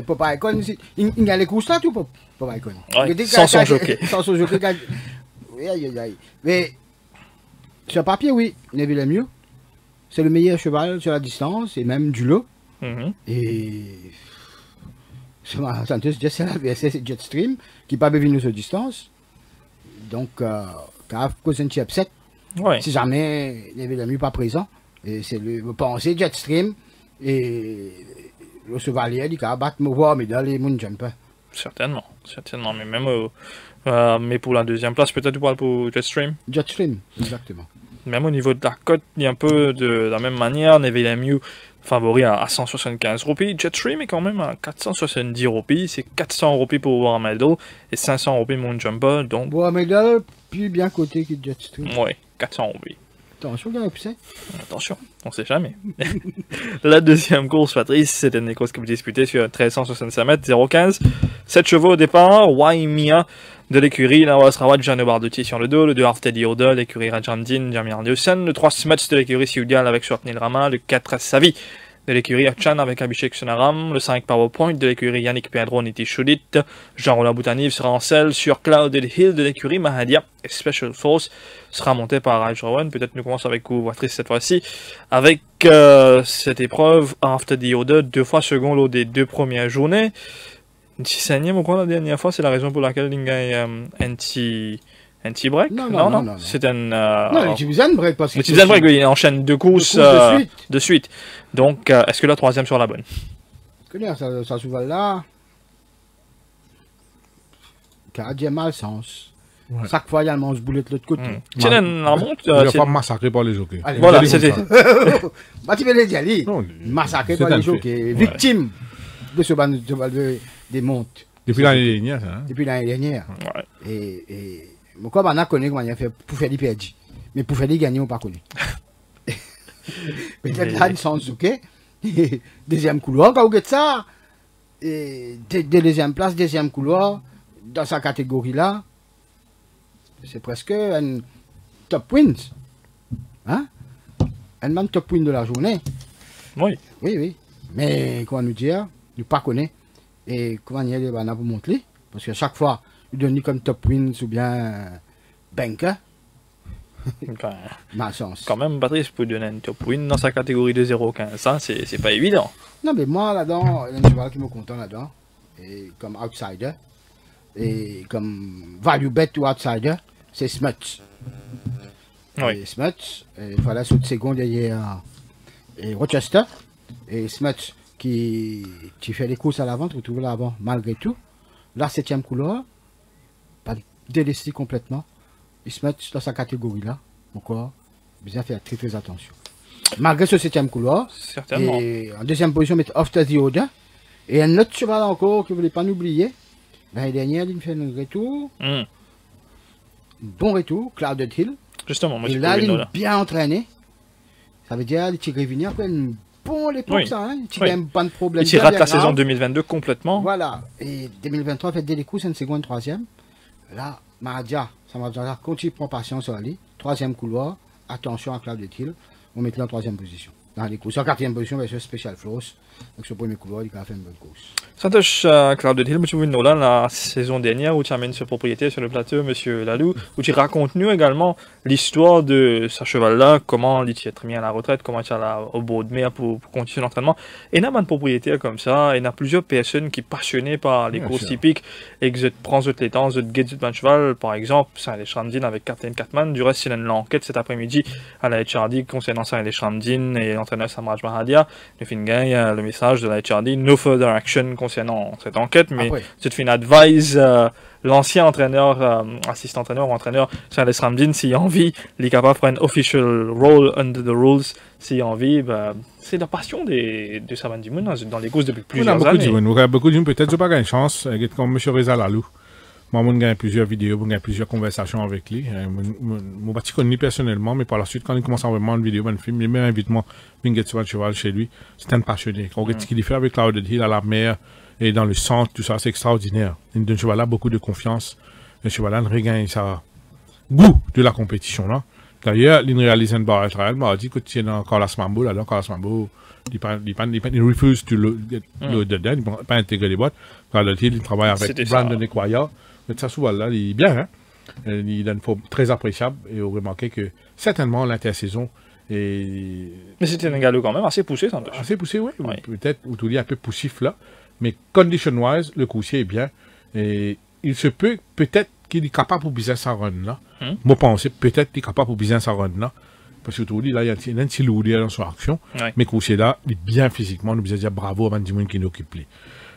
Papa Icon, il y a les courses là, tout, Papa Icon. Sans son jockey. Sans son jockey. Mais sur papier, oui, Neville Lemieux, c'est le meilleur cheval sur la distance et même du lot. Et c'est l'adversaire, c'est Jetstream, qui n'a pas besoin de cette distance. Donc, quand cause un petit upset, si jamais Neville Lemieux pas présent, et c'est le pensée Jetstream et le chevalier qui a battu War Medal et Moonjumper. Certainement, mais même mais pour la deuxième place, peut-être tu parles pour Jetstream? Jetstream, exactement. Même au niveau de la cote, il y a un peu de la même manière, Neville Lemieux favori à 175 roupies, Jetstream est quand même à 470 roupies, c'est 400 roupies pour War Medal et 500 roupies Moonjumper, donc... War Medal, plus bien coté que Jetstream. Oui, 400 roupies. Attention, il y a un upset. Attention, on sait jamais. La deuxième course, Patrice, c'était une course qui vous disputait sur 1365 mètres, 0,15. 7 chevaux au départ, Waimia de l'écurie, la Rawat Jeanne Bardotti sur le dos, le 2 Artedi Oda, l'écurie Rajandin, Jamir Nielsen, le 3 Smuts de l'écurie Siudial avec Swapnil Rama, le 4 Savi de l'écurie Achan avec Abhishek Sonaram, le 5 PowerPoint de l'écurie Yannick Pedro Niti Chudit, Jean-Roland Boutaniv sera en selle sur Clouded Hill de l'écurie Mahadia et Special Force sera monté par Raj Rowan. Peut-être nous commençons avec vous, Patrice, cette fois-ci, avec cette épreuve After the Order, 2 fois second lors des 2 premières journées. 16e ou quoi la dernière fois, c'est la raison pour laquelle il gagne anti-break? Non. C'est un... non, les Tibizan break parce que... Les Tibizan break, oui, il enchaîne 2 courses de suite. Donc, est-ce que la 3e sera la bonne? Ça se voit là. Car il y a malsens. Chaque fois, il y a le manche boulette de l'autre côté. C'est une montre. Il n'a pas massacré par les jockeys. Voilà, c'était... Bah, tu veux les dire, massacré par les jockeys. Victime de ce ban des montres. Depuis l'année dernière, ça. Depuis l'année dernière. Et moi, on a connu comment il a fait pour faire des perdus. Mais pour faire des gagnants, on n'a pas connu. Peut-être là, ils sont ok. Deuxième couloir, quand vous faites ça, deuxième place, deuxième couloir, dans sa catégorie là, c'est presque un top wins. Hein? Un man top win de la journée. Oui. Oui. Mais comment nous dire, nous pas connaît. Et comment il y a pour montrer. Parce que chaque fois, il donne comme top wins ou bien banker. Enfin, malchance. Quand même, Patrice peut donner un top win dans sa catégorie de 0,15. Ça, c'est pas évident. Non, mais moi, là-dedans, il y a un cheval qui me content là-dedans. Et comme outsider. Et comme value bet ou outsider, c'est Smuts. Oui. Et Smuts, il fallait sur de seconde derrière Rochester. Et Smuts qui fait les courses à l'avant, tu retrouves l'avant malgré tout. La 7e couloir, pas délaissé complètement. Il se met dans sa catégorie là, encore, bien faire très très attention. Malgré ce 7e couloir, certainement. Et en deuxième position, mettre After the Order. Et un autre cheval encore que vous ne voulez pas oublier. L'année dernière, il me fait un retour. Bon retour, Clouded Hill. Justement, moi et là, il est bien entraîné. Ça veut dire qu'il tire venir après une bonne époque, Oui. ça, hein. Il tire Oui. un bon problème. Il rate la bien saison grave. 2022 complètement. Voilà. Et 2023, fait des coups, c'est une seconde, troisième. Là, Mahadia, ça m'a dit, continue, prend patience sur lui. Troisième couloir. Attention à Claude de Thiel. On met en troisième position. Dans les courses. En quatrième position, c'est Special Floss. Donc, ce premier couloir, il a fait une bonne course. Santosh Claude Hill, M. Nolan, la saison dernière, où tu amènes ce propriétaire sur le plateau, M. Lalou, où tu racontes nous également l'histoire de ce cheval-là, comment il est très bien à la retraite, comment il est au beau de mer pour continuer l'entraînement. Et il y a un propriétaire comme ça, et il y a plusieurs personnes qui sont passionnées par les courses typiques, et que je prends les temps, je guide un cheval, par exemple, Saint-Léchandine avec Captain Catman. Du reste, il y a une enquête cet après-midi à la HRD concernant Saint-Léchandine et l'entraîneur Samraj Mahadia. Le fin il y a le message de la HRD, no further action concernant cette enquête, mais c'est une advise l'ancien entraîneur, assistant entraîneur ou entraîneur Saint Ramdin, s'il a envie, il est capable de faire un official role under the rules, s'il a envie, c'est la passion de Savan Dimoun dans les courses depuis plusieurs années. On a beaucoup de peut-être que pas une chance, comme M. Reza Lalou. Moi, j'ai gagné plusieurs vidéos, j'ai gagné plusieurs conversations avec lui. Je ne pas connu personnellement, mais par la suite, quand il commence à vraiment une vidéo, un film, il m'a invité moi, sur un cheval chez lui. C'est un passionné. Quand on regarde ce qu'il fait avec Claude Hill à la mer et dans le centre, tout ça, c'est extraordinaire. Il donne cheval là beaucoup de confiance. Le cheval là regagne sa goût de la compétition là. D'ailleurs, il réalise un barrage trial, m'a dit que tu es dans Carlos Mambo, là, dans Carlos Mambo, il refuse to load the dead, il ne pas intégrer les boîtes. Claude Hill, il travaille avec Brandon Equaya. Mais ça, souvent, là, il est bien, hein. Il a une forme très appréciable et on remarquait que certainement l'intersaison est. Mais c'était un galop quand même assez poussé, ça. Assez poussé, oui. Peut-être, ou tout dit un peu poussif là. Mais condition-wise, le coussier est bien. Et il se peut, peut-être qu'il est capable pour business à run là. Moi, pensais peut-être qu'il est capable pour business à run là. Parce que tout dit, là, il y a un petit lourd dans son action. Mais coussier là, il est bien physiquement. Nous devons dire bravo à Mandimoun qui nous occupe.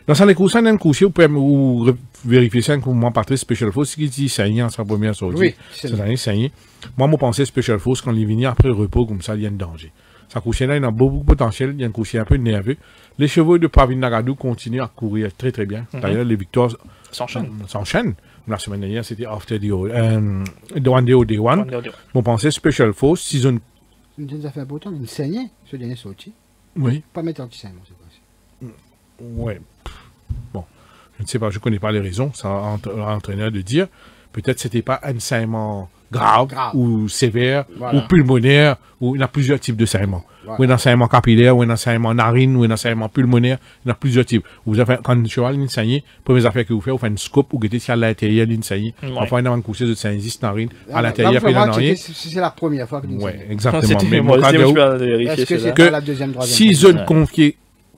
Dans les courses, un coussier, vous pouvez vérifier ça, comme moi, Patrice Special Force, qui dit saigné en sa première sortie. Oui, c'est ça. Saigné. Moi, je pensais Special Force, quand il vient après repos, comme ça, il y a un danger. Ça coussier là, il a beaucoup de potentiel, il y a un coussier un peu nerveux. Les chevaux de Pavin Nagadou continuent à courir très très bien. D'ailleurs, les victoires s'enchaînent. La semaine dernière, c'était After the One Day One. On pensait Special Force, season. Il a fait un beau temps, il saignait, ce dernier sorti. Oui. Pas mettre anti-saignement, c'est quoi. Ouais. Bon, je ne sais pas, je ne connais pas les raisons, c'est à l'entraîneur de dire. Peut-être c'était pas un saignement grave. Ou sévère, ou pulmonaire, ou il y a plusieurs types de saignements. Ou il y a un saignement capillaire, ou il y a un saignement narine, ou il y a un saignement pulmonaire, il y a plusieurs types. Vous avez, quand le cheval est saigné, première affaire que vous faites, vous faites une scope, ou guettez si à l'intérieur il est saigné. Enfin, il y a un coucher de saignement narine, à l'intérieur, il y a un rien. C'est la première fois que nous ouais, exactement. Mais moi, est-ce que c'est la deuxième, troisième? Si zone confiée,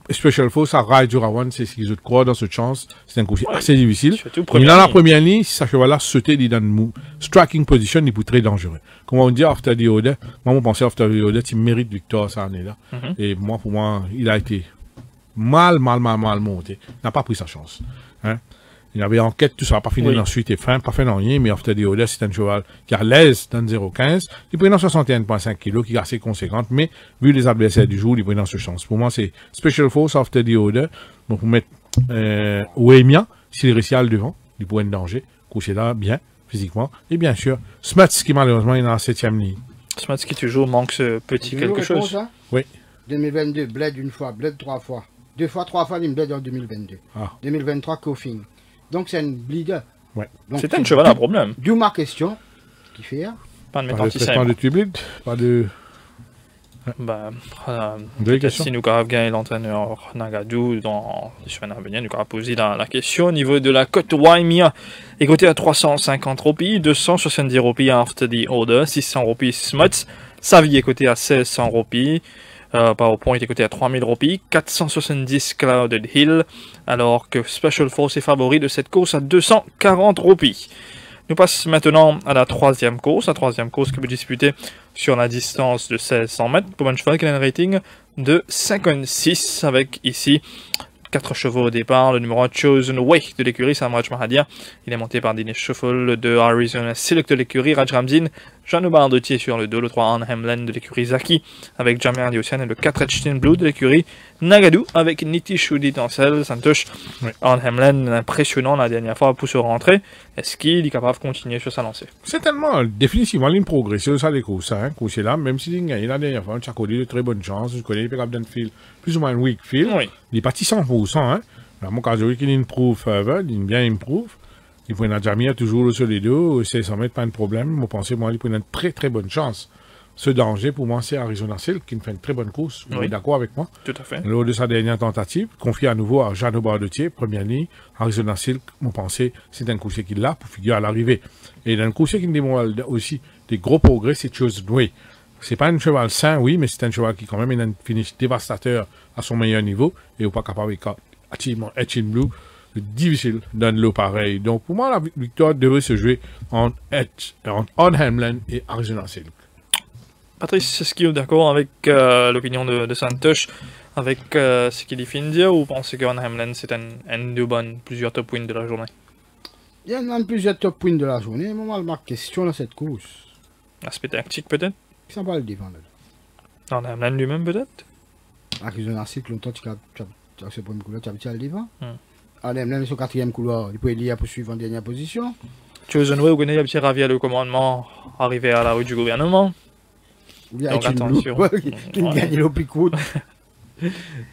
Special Force, à Ride Durawan, c'est ce qu'ils croient dans cette chance. C'est un coup assez difficile. Il dans la première ligne, si ça cheval-là sauter, il est dans une striking position, il peut être très dangereux. Comme on dit, After the Order, moi, je pensais After the Order, il mérite victoire, ça en est là. Et moi, pour moi, il a été mal monté. Il n'a pas pris sa chance. Hein? Il avait enquête, tout ça, pas fini dans suite et fin, pas fait dans rien, mais After the Order, c'est un cheval qui a l'aise dans 0,15. Il prend dans 61,5 kg, qui est assez conséquente, mais vu les adversaires du jour, il prend dans ce chance. Pour moi, c'est Special Force After the Order. Donc, pour mettre, Ouemia, s'il réussit à le devant, il pourrait être en danger. Couché là, bien, physiquement. Et bien sûr, Smuts, qui malheureusement, il est dans la 7e ligne. Smuts qui toujours manque ce petit quelque chose. Oui. 2022, Bled une fois, Bled 3 fois. 2 fois, 3 fois, il Bled en 2022. 2023, Coughing. Donc c'est un bleeder. Ouais. C'est un cheval à problème. D'où ma question. Qui fait pas de mettre anti-saignement. Pas de tubide, pas de. Si nous avons gagné l'entraîneur Nagadou dans les semaines à venir, nous avons posé la question au niveau de la cote Waimia. Écoutez à 350 roupies, 270 roupies After the Order, 600 roupies Smuts, Savy est coté à 1600 roupies. PowerPoint est coté à 3000 roupies, 470 Clouded Hill, alors que Special Force est favori de cette course à 240 roupies. Nous passons maintenant à la troisième course qui peut disputer sur la distance de 1600 mètres pour un cheval qui a un rating de 56 avec ici 4 chevaux au départ. Le numéro 1 Chosen Way de l'écurie Samraj Mahadia. Il est monté par Dinesh Shuffle de Arizona Select de l'écurie Raj Ramzin. Jeannot Bardetier sur le 2, le 3 Arn Hamlin de l'écurie Zaki avec Jamie Diocène et le 4 Etchin Blue de l'écurie Nagadou avec Nitish Udi Tancel. Santosh, Arn Hamlin impressionnant la dernière fois pour se rentrer. Est-ce qu'il est capable de continuer sur sa lancée? Certainement, définitivement, il progresse sur ça, les courses, hein, là, même s'il a gagné la dernière fois, il a connu de très bonnes chances, je connais les pick-up field, plus ou moins weak field, il est parti 100%, hein. Là, mon cas, j'ai qu'il improve further, il bien improve. Il faut une Jamie toujours sur les deux, c'est sans mettre pas de problème. Je pense, moi, il peut une très très bonne chance. Ce danger, pour moi, c'est Arizona Silk qui me fait une très bonne course. Vous êtes d'accord avec moi? Tout à fait. Lors de sa dernière tentative, confié à nouveau à Jeannot Bardetier, première ligne, Arizona Silk, mon pensée, c'est un coursier qu'il a pour figurer à l'arrivée. Et dans un coursier qui démontre aussi des gros progrès, c'est Chosen Way. C'est pas un cheval sain, oui, mais c'est un cheval qui quand même a un finish dévastateur à son meilleur niveau et ou pas capable de activement Etchin Blue. C'est difficile dans l'eau pareil. Donc, pour moi, la victoire devrait se jouer entre Hamlin et Arizona Silk. Patrice, est-ce qu'il est d'accord avec l'opinion de Santosh, avec ce qu'il y fait de dire, ou pensez que Hamlin c'est un de bonnes, plusieurs top wins de la journée? Il y a plusieurs top wins de la journée. Moi, ma question dans cette course. L'aspect tactique, peut-être? Qui s'en va le défendre? Hamlin lui-même, peut-être? Arizona Silk, longtemps, tu as ce premier couloir, tu as habitué à le défendre. Hamlin, son quatrième couloir, il peut aller poursuivre en dernière position. Chosen Way, vous connaissez un petit ravi à le commandement, arrivé à la rue du gouvernement. Donc attention. Qui gagne le picoute.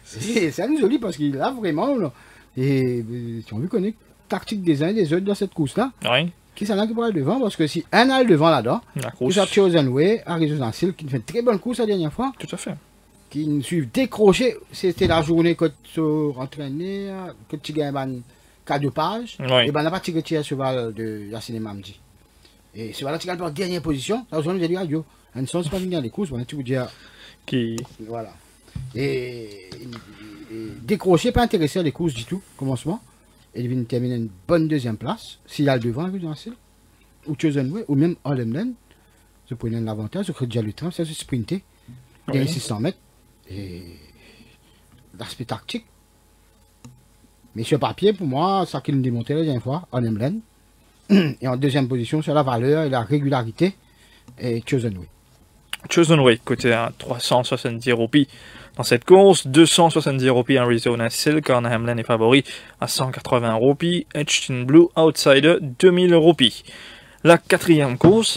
C'est un joli parce qu'il a vraiment. Là, et si on veut connaître la tactique des uns et des autres dans cette course-là, qui s'en a qui pourra le devant, parce que si un a le devant là-dedans, vous avez Chosen Way, Arizona Silk, qui fait une très bonne course la dernière fois. Tout à fait. Qui nous suivent décroché. C'était la journée que tu entraînais, que tu gagnes un cas de page. Et ben, on n'a pas tiré le cheval de Yacine Mamdi. Et ce cheval-là, tu gagnes en dernière position. Là, aujourd'hui, j'ai dit radio. Un sens, c'est pas venir dans les courses, on a tout vous dire. Qui. Voilà. Et décroché, pas intéressé à les courses du tout, commencement. Et il vient terminer une bonne deuxième place. S'il a le devant, avec Jean-Cil, ou Chosen Way, ou même All-Emden, je prenais l'avantage, je crée déjà le train, ça se sprinter. Gagner 600 mètres. Et l'aspect tactique. Mais sur papier, pour moi, ça qu'il nous démontrait la dernière fois, All-Emden. Et en deuxième position, sur la valeur et la régularité, et Chosen Way. Chosen Way, côté à 370 roupies dans cette course, 270 roupies en Arizona Silk, Arn Hamlin est favori à 180 roupies, Etchin Blue Outsider 2000 roupies. La quatrième course,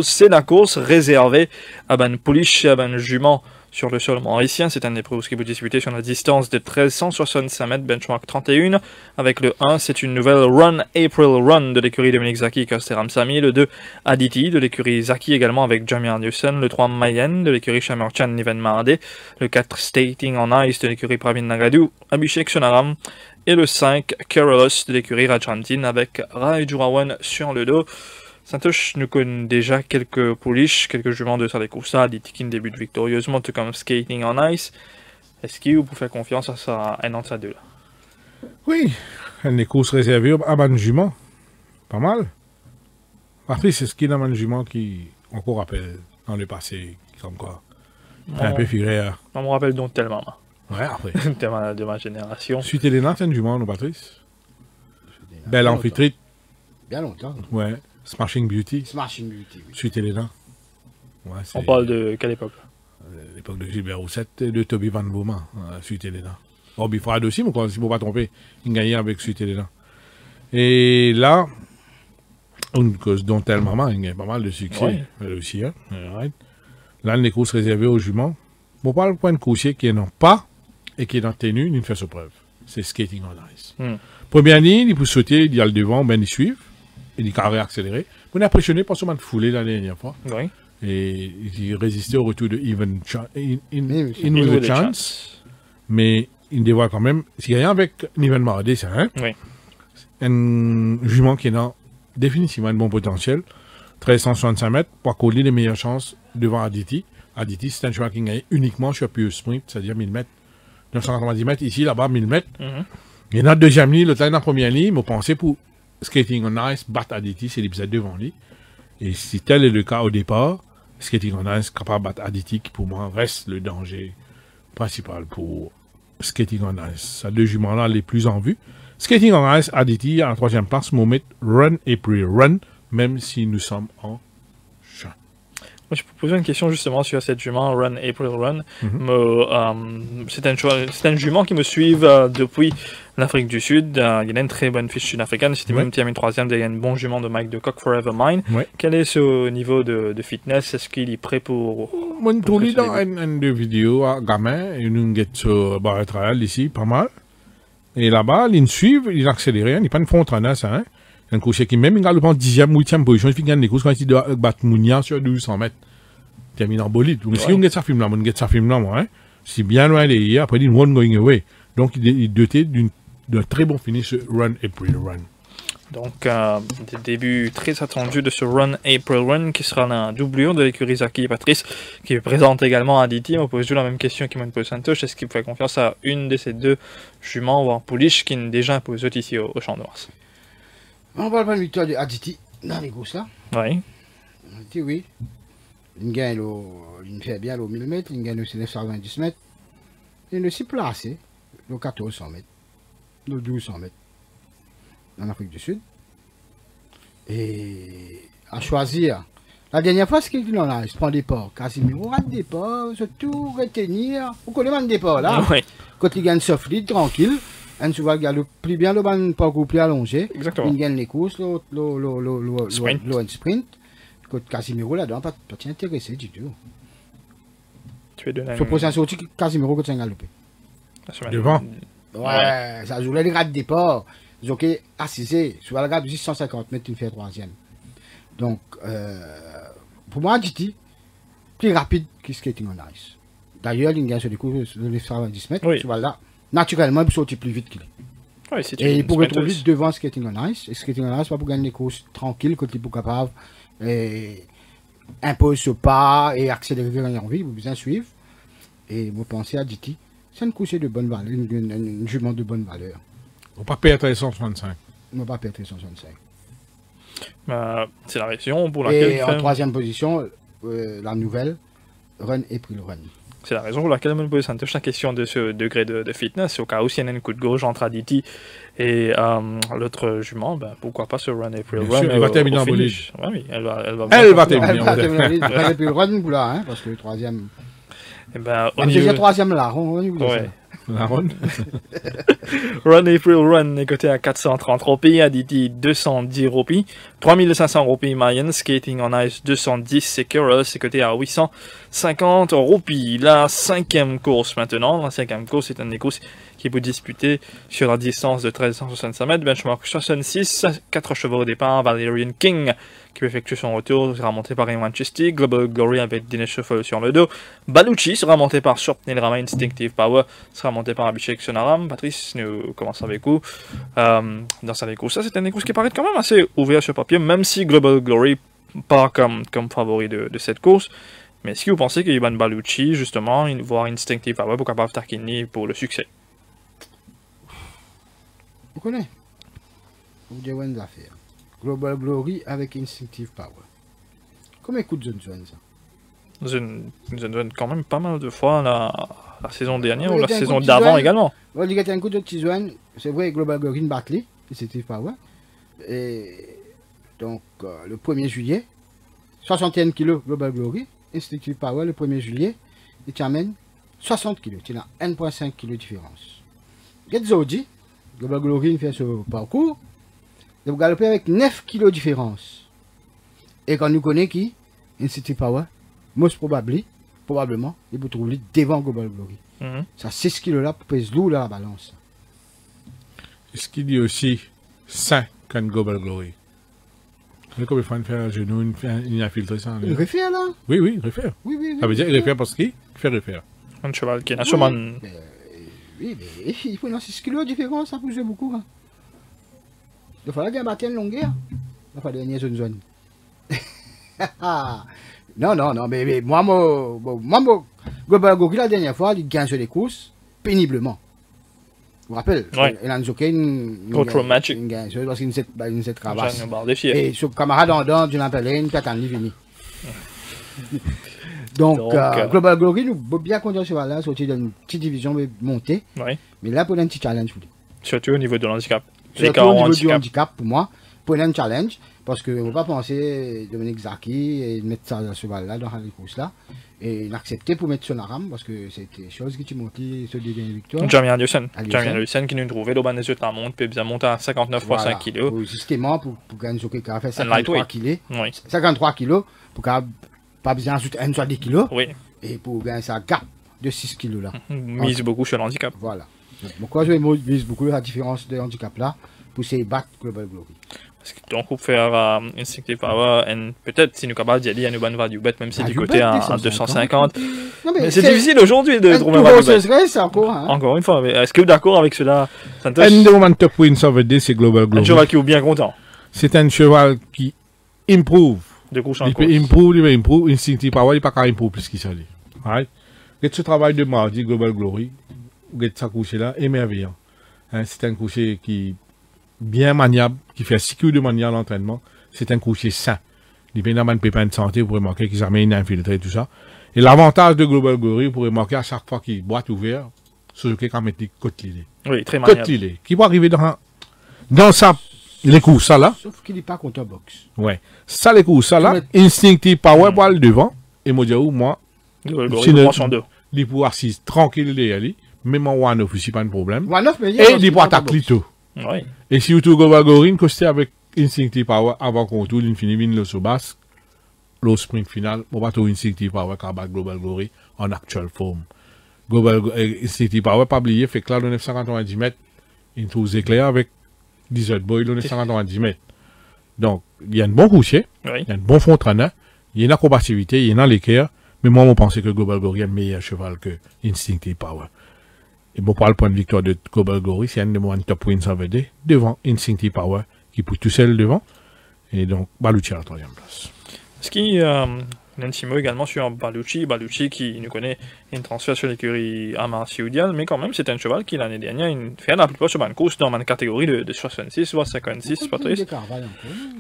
c'est la course réservée à Ban Pouliche et à Ban Jument sur le sol mauricien. C'est un épreuve qui peut disputer sur la distance de 1365 mètres, benchmark 31. Avec le 1, c'est une nouvelle Run April Run de l'écurie Dominique Zaki, Kosteram Sami. Le 2, Aditi de l'écurie Zaki également avec Jamie Anderson. Le 3, Mayen de l'écurie Shamerchan Niven Maradé. Le 4, Stating on Ice de l'écurie Pravin Nagadou, Abhishek Sonaram. Et le 5, Carolus de l'écurie Rajrantin avec Rai Jurawan sur le dos. Santosh nous connaît déjà quelques pouliches, quelques juments de Sadekousa, des qui débutent victorieusement, tout comme Skating on Ice. Est-ce qu'il vous peut faire confiance à ça, un an de ça deux là? Oui, les courses réservées à ban jument. Pas mal. Après, c'est ce qu'il y a dans ban jument qui encore rappelle dans le passé, comme quoi. Un peu firé. On me rappelle donc tellement. Ouais, après. Tellement de ma génération. Suite Elena, c'est un jument, non, Patrice? Belle amphitrite. Bien longtemps. Ouais. Smashing Beauty. Smashing Beauty, oui. Suite Elena. Ouais, on parle de quelle époque? L'époque de Gilbert Roussette et de Toby Van Boma, Suite Elena. Robbie Frade aussi, mais si je ne me pas tromper, il gagnait avec Suite Elena. Et là, une cause dont elle maman, il gagne pas mal de succès. Elle aussi, hein. Là, les courses réservées aux juments. On parle de point de coursier qui n'ont pas et qui est dans tenue, il fait sa preuve. C'est Skating on Ice. Première ligne, il peut sauter, il y a le devant, ben ils suivent. Il est carré accéléré. On est impressionné par seulement de fouler la dernière fois. Oui. Et il résistait au retour de Even with a Chance. Mais il dévoile quand même. S'il y a rien avec Niven Maradé, c'est un. Oui. Un jument qui a définitivement un bon potentiel. 1365 mètres pour coller les meilleures chances devant Aditi. Aditi, c'est un cheval qui gagne uniquement sur Pure Sprint, c'est-à-dire 1000 mètres. 990 mètres, ici, là-bas, 1000 mètres. Il y en a deuxième ligne, le temps de la première ligne, mais pensez pour Skating on Ice, battre Aditi, c'est l'épisode devant lui. Et si tel est le cas au départ, Skating on Ice capable de battre Aditi, qui pour moi reste le danger principal pour Skating on Ice. Ces deux juments-là les plus en vue. Skating on Ice, Aditi, à la troisième place, Mohamed Run et Pre-Run, même si nous sommes en juin. Je peux poser une question justement sur cette jument Run April Run. C'est une jument qui me suit depuis l'Afrique du Sud. Il y a une très bonne fiche sud-africaine. C'était même terminé 3e. Il y a une bonne jument de Mike de Cock Forever Mine. Quel est ce niveau de fitness? Est-ce qu'il est prêt pour... Moi, je trouve dans une vidéo à gamin, il nous get sur barre trial ici, pas mal. Et là-bas, ils suivent, ils accélèrent, ils prennent fond en ça, hein. Un coach qui même, il a le 10e, 8e position, il gagne les courses quand il doit battre Mounia sur 200 mètres. Termine en bolide. Donc, si on get ça film là, moi, hein. C'est bien loin derrière, après, il dit one going away. Donc, il est doté d'un très bon finish Run April Run. Donc, des débuts très attendus de ce Run April Run qui sera la doublure de l'écurie Zaki et Patrice qui présente également Aditi. On pose toujours la même question qui m'a posé Santosh. Est-ce qu'il fait confiance à une de ces deux juments, voire Pouliche, qui est déjà imposée ici au Champ de Mars? On parle pas de victoire de Aditi dans les courses là. Oui. Aditi, oui. Il gagne il fait bien le 1000 mètres, il gagne le 990 mètres. Il est aussi placé le 1400 mètres, le 1200 mètres. En Afrique du Sud. Et à choisir. La dernière fois, ce qu'il en a, il se prend des ports. Casimiro rate des ports, surtout retenir. Vous connaissez le départ là? Oui. Quand il gagne soft lead, tranquille. Un souvent, il gagne plus bien le ban parcours plus allongé. Exactement. Il gagne les courses, le sprint. Quand Casimiro là-dedans, pas intéressé du tout. Tu es de la... Je propose un sorti Casimiro quand tu as galopé. Devant. Ouais, ça joue les rate des ports. Ils ont assisé sur la garde de 650 mètres, il fait 3e. Donc, pour moi, Aditi, plus rapide que Skating on Ice. D'ailleurs, il gagne sur les courses de 910 mètres. Oui. Voilà. Naturellement, il peut sortir plus vite qu'il est. Oui, et il pourrait trouver vite devant Skating on Ice. Et Skating on Ice, pas pour gagner les courses tranquilles, quand il est capable, impose ce pas et accélérer quand il a envie, il faut bien suivre. Et vous pensez à Aditi, c'est une course de bonne valeur, une jument de bonne valeur. On ne va pas perdre les 165. On ne va pas perdre les 165. C'est la raison pour laquelle... Et en 3e position, la nouvelle, Run April Run. C'est la raison pour laquelle je me pose la question de ce degré de fitness. Au cas où s'il y a un coup de gauche entre Aditi et l'autre jument, pourquoi pas ce Run April Run. Elle va terminer en bolide. Oui, elle va terminer en bolide. Run April Run, là, hein, parce que le 3e... au niveau... le 3e là, on la Run. Run April Run est coté à 430 roupies, Aditi 210 roupies, 3500 roupies Mayan, Skating on Ice 210, Secura c'est coté à 850 roupies. La 5e course maintenant, la 5e course est une des courses qui peut disputer sur la distance de 1365 mètres, benchmark 66, 4 chevaux au départ, Valerian King qui effectue son retour, sera monté par Iwan Chesty, Global Glory avec Dinesh Shuffle sur le dos, Baluchi sera monté par Surpnil Rama Instinctive Power, sera monté par Abhishek Sonaram. Patrice, nous commençons avec vous dans sa course. Ça, c'est une course qui paraît quand même assez ouverte sur papier, même si Global Glory part comme favori de cette course. Mais est-ce que vous pensez que Ivan Baluchi, justement, voire Instinctive Power, pour capable Tarkini pour le succès? Vous connaissez? Vous devez une affaire. Global Glory avec Instinctive Power. Combien coûte Zone ça? Zone quand même pas mal de fois la saison dernière ou la saison d'avant également. On dit qu'il y a un coup de petit zone, c'est vrai, Global Glory Batley, Instinctive Power. Et donc, le 1er juillet, 61 kg Global Glory, Instinctive Power, le 1er juillet, et tu amènes 60 kg. Tu as 1,5 kg de différence. Get Zodi, Global Glory fait ce parcours. Vous galopez avec 9 kg de différence. Et quand nous connaissons qui, Instinctive Power, most probablement, il peut trouver devant Global Glory. Ça 6 kg là pour peser lourd dans la balance. Est-ce qu'il dit aussi 5 quand Global Glory? Comme il faut faire un genou, il a filtré ça. Il réfère là? Oui, il réfère. Oui. Ça veut dire qu'il réfère parce qu'il fait réfère. Un cheval qui est national. Oui, mais il faut 6 kg de différence, ça pousse beaucoup. Hein. Il fallait bien battre une longueur. Il fallait gagner une zone. Non, mais moi, Global Glory, la dernière fois, il gagne sur les courses péniblement. Vous vous rappelez? Il a un jockey, Contre Magic. Il gagne parce qu'il ne s'est cravasse. Et son camarade en dehors, d'une appelée, puis attend, il finit. Donc Global Glory, nous bien content ce là, sortir d'une petite division montée. Oui. Mais là, pour un petit challenge. Surtout au niveau de l'handicap. Surtout au niveau du handicap, pour moi, pour un challenge. Parce qu'on ne va pas penser Dominique Zaki et mettre ça dans ce cheval-là, dans les courses-là, et l'accepter pour mettre son arame, parce que c'était des choses qui tu montes ce deuxième victoire. Jamie Anderson qui nous trouvait, l'autre des autres monte, puis bien monter à 59 fois 5 kg. Justement, pour gagner ce qui a fait 53 kg. 53 kg, pour pas besoin d'ajouter un soit 10 kg. Oui. Et pour gagner sa gap de 6 kg là. Mise beaucoup sur le handicap. Voilà. Donc, moi, je mise beaucoup la différence de handicap là, pour se battre Global Glory. Donc, on peut faire Instinctive Power, et peut-être, si nous sommes capables d'y aller à nous bonne value bet, même si du côté à 250. Mais c'est difficile aujourd'hui de trouver un value bet. Encore une fois, est-ce que vous êtes d'accord avec cela, Santosh? Un des moments top wins of the day, c'est Global Glory. Un cheval qui est bien content. C'est un cheval qui improve. De couche en il peut improve. Instinctive Power, il n'est pas qu'à improve plus qu'il s'allait. Right? Et ce travail de mardi, Global Glory, vous êtes ça couché là, émerveillant. C'est un coucher qui bien maniable, qui fait 6 kg de manière à l'entraînement. C'est un coucher sain. Il n'y a pas de pépins de santé, vous pourrez remarquer qu'ils amènent infiltré, tout ça. Et l'avantage de Global Glory, vous pourrez remarquer à chaque fois qu'il boîte ouvert, sur lequel il met des côtes lilées. Oui, très maniable. Côtes lilées. Qui va arriver dans ça, les coups, ça là. Sauf qu'il n'est pas contre box. Ouais. Ça, les coups, ça là. Instinctive Power, pour le devant. Et moi, moi, si il peut assise tranquille derrière, même en one-off, c'est pas un problème. Et il peut attaquer tout. Oui. Et si vous trouvez Global Glory, costé avec Instinctive Power avant qu'on tourne, il finit le sous-basse, le sprint final, on va trouver Instinctive Power qui bat Global Glory en actuelle forme. Instinctive Power, pas oublier, fait que là, le 990 mètres, il trouve éclair avec 10 autres boys, le 990 mètres. Donc, il y a un bon coucher, il y a un bon fond traîneur, il y a une acrobativité, il y a une l'équerre, mais moi, on pensait que Global Glory est un meilleur cheval que Instinctive Power. Et bon, pour le point de victoire de Global Glory, c'est un des moins top wins en VD, devant Instinctive Power, qui pousse tout seul devant. Et donc, Baluchi à la 3e place. Ce qui, Nansimo également sur Baluchi qui nous connaît une transfert sur l'écurie Amar Sioudial, mais quand même, c'est un cheval qui l'année dernière, il fait la plupart sur une course dans une catégorie de 66 ou 56, pas triste.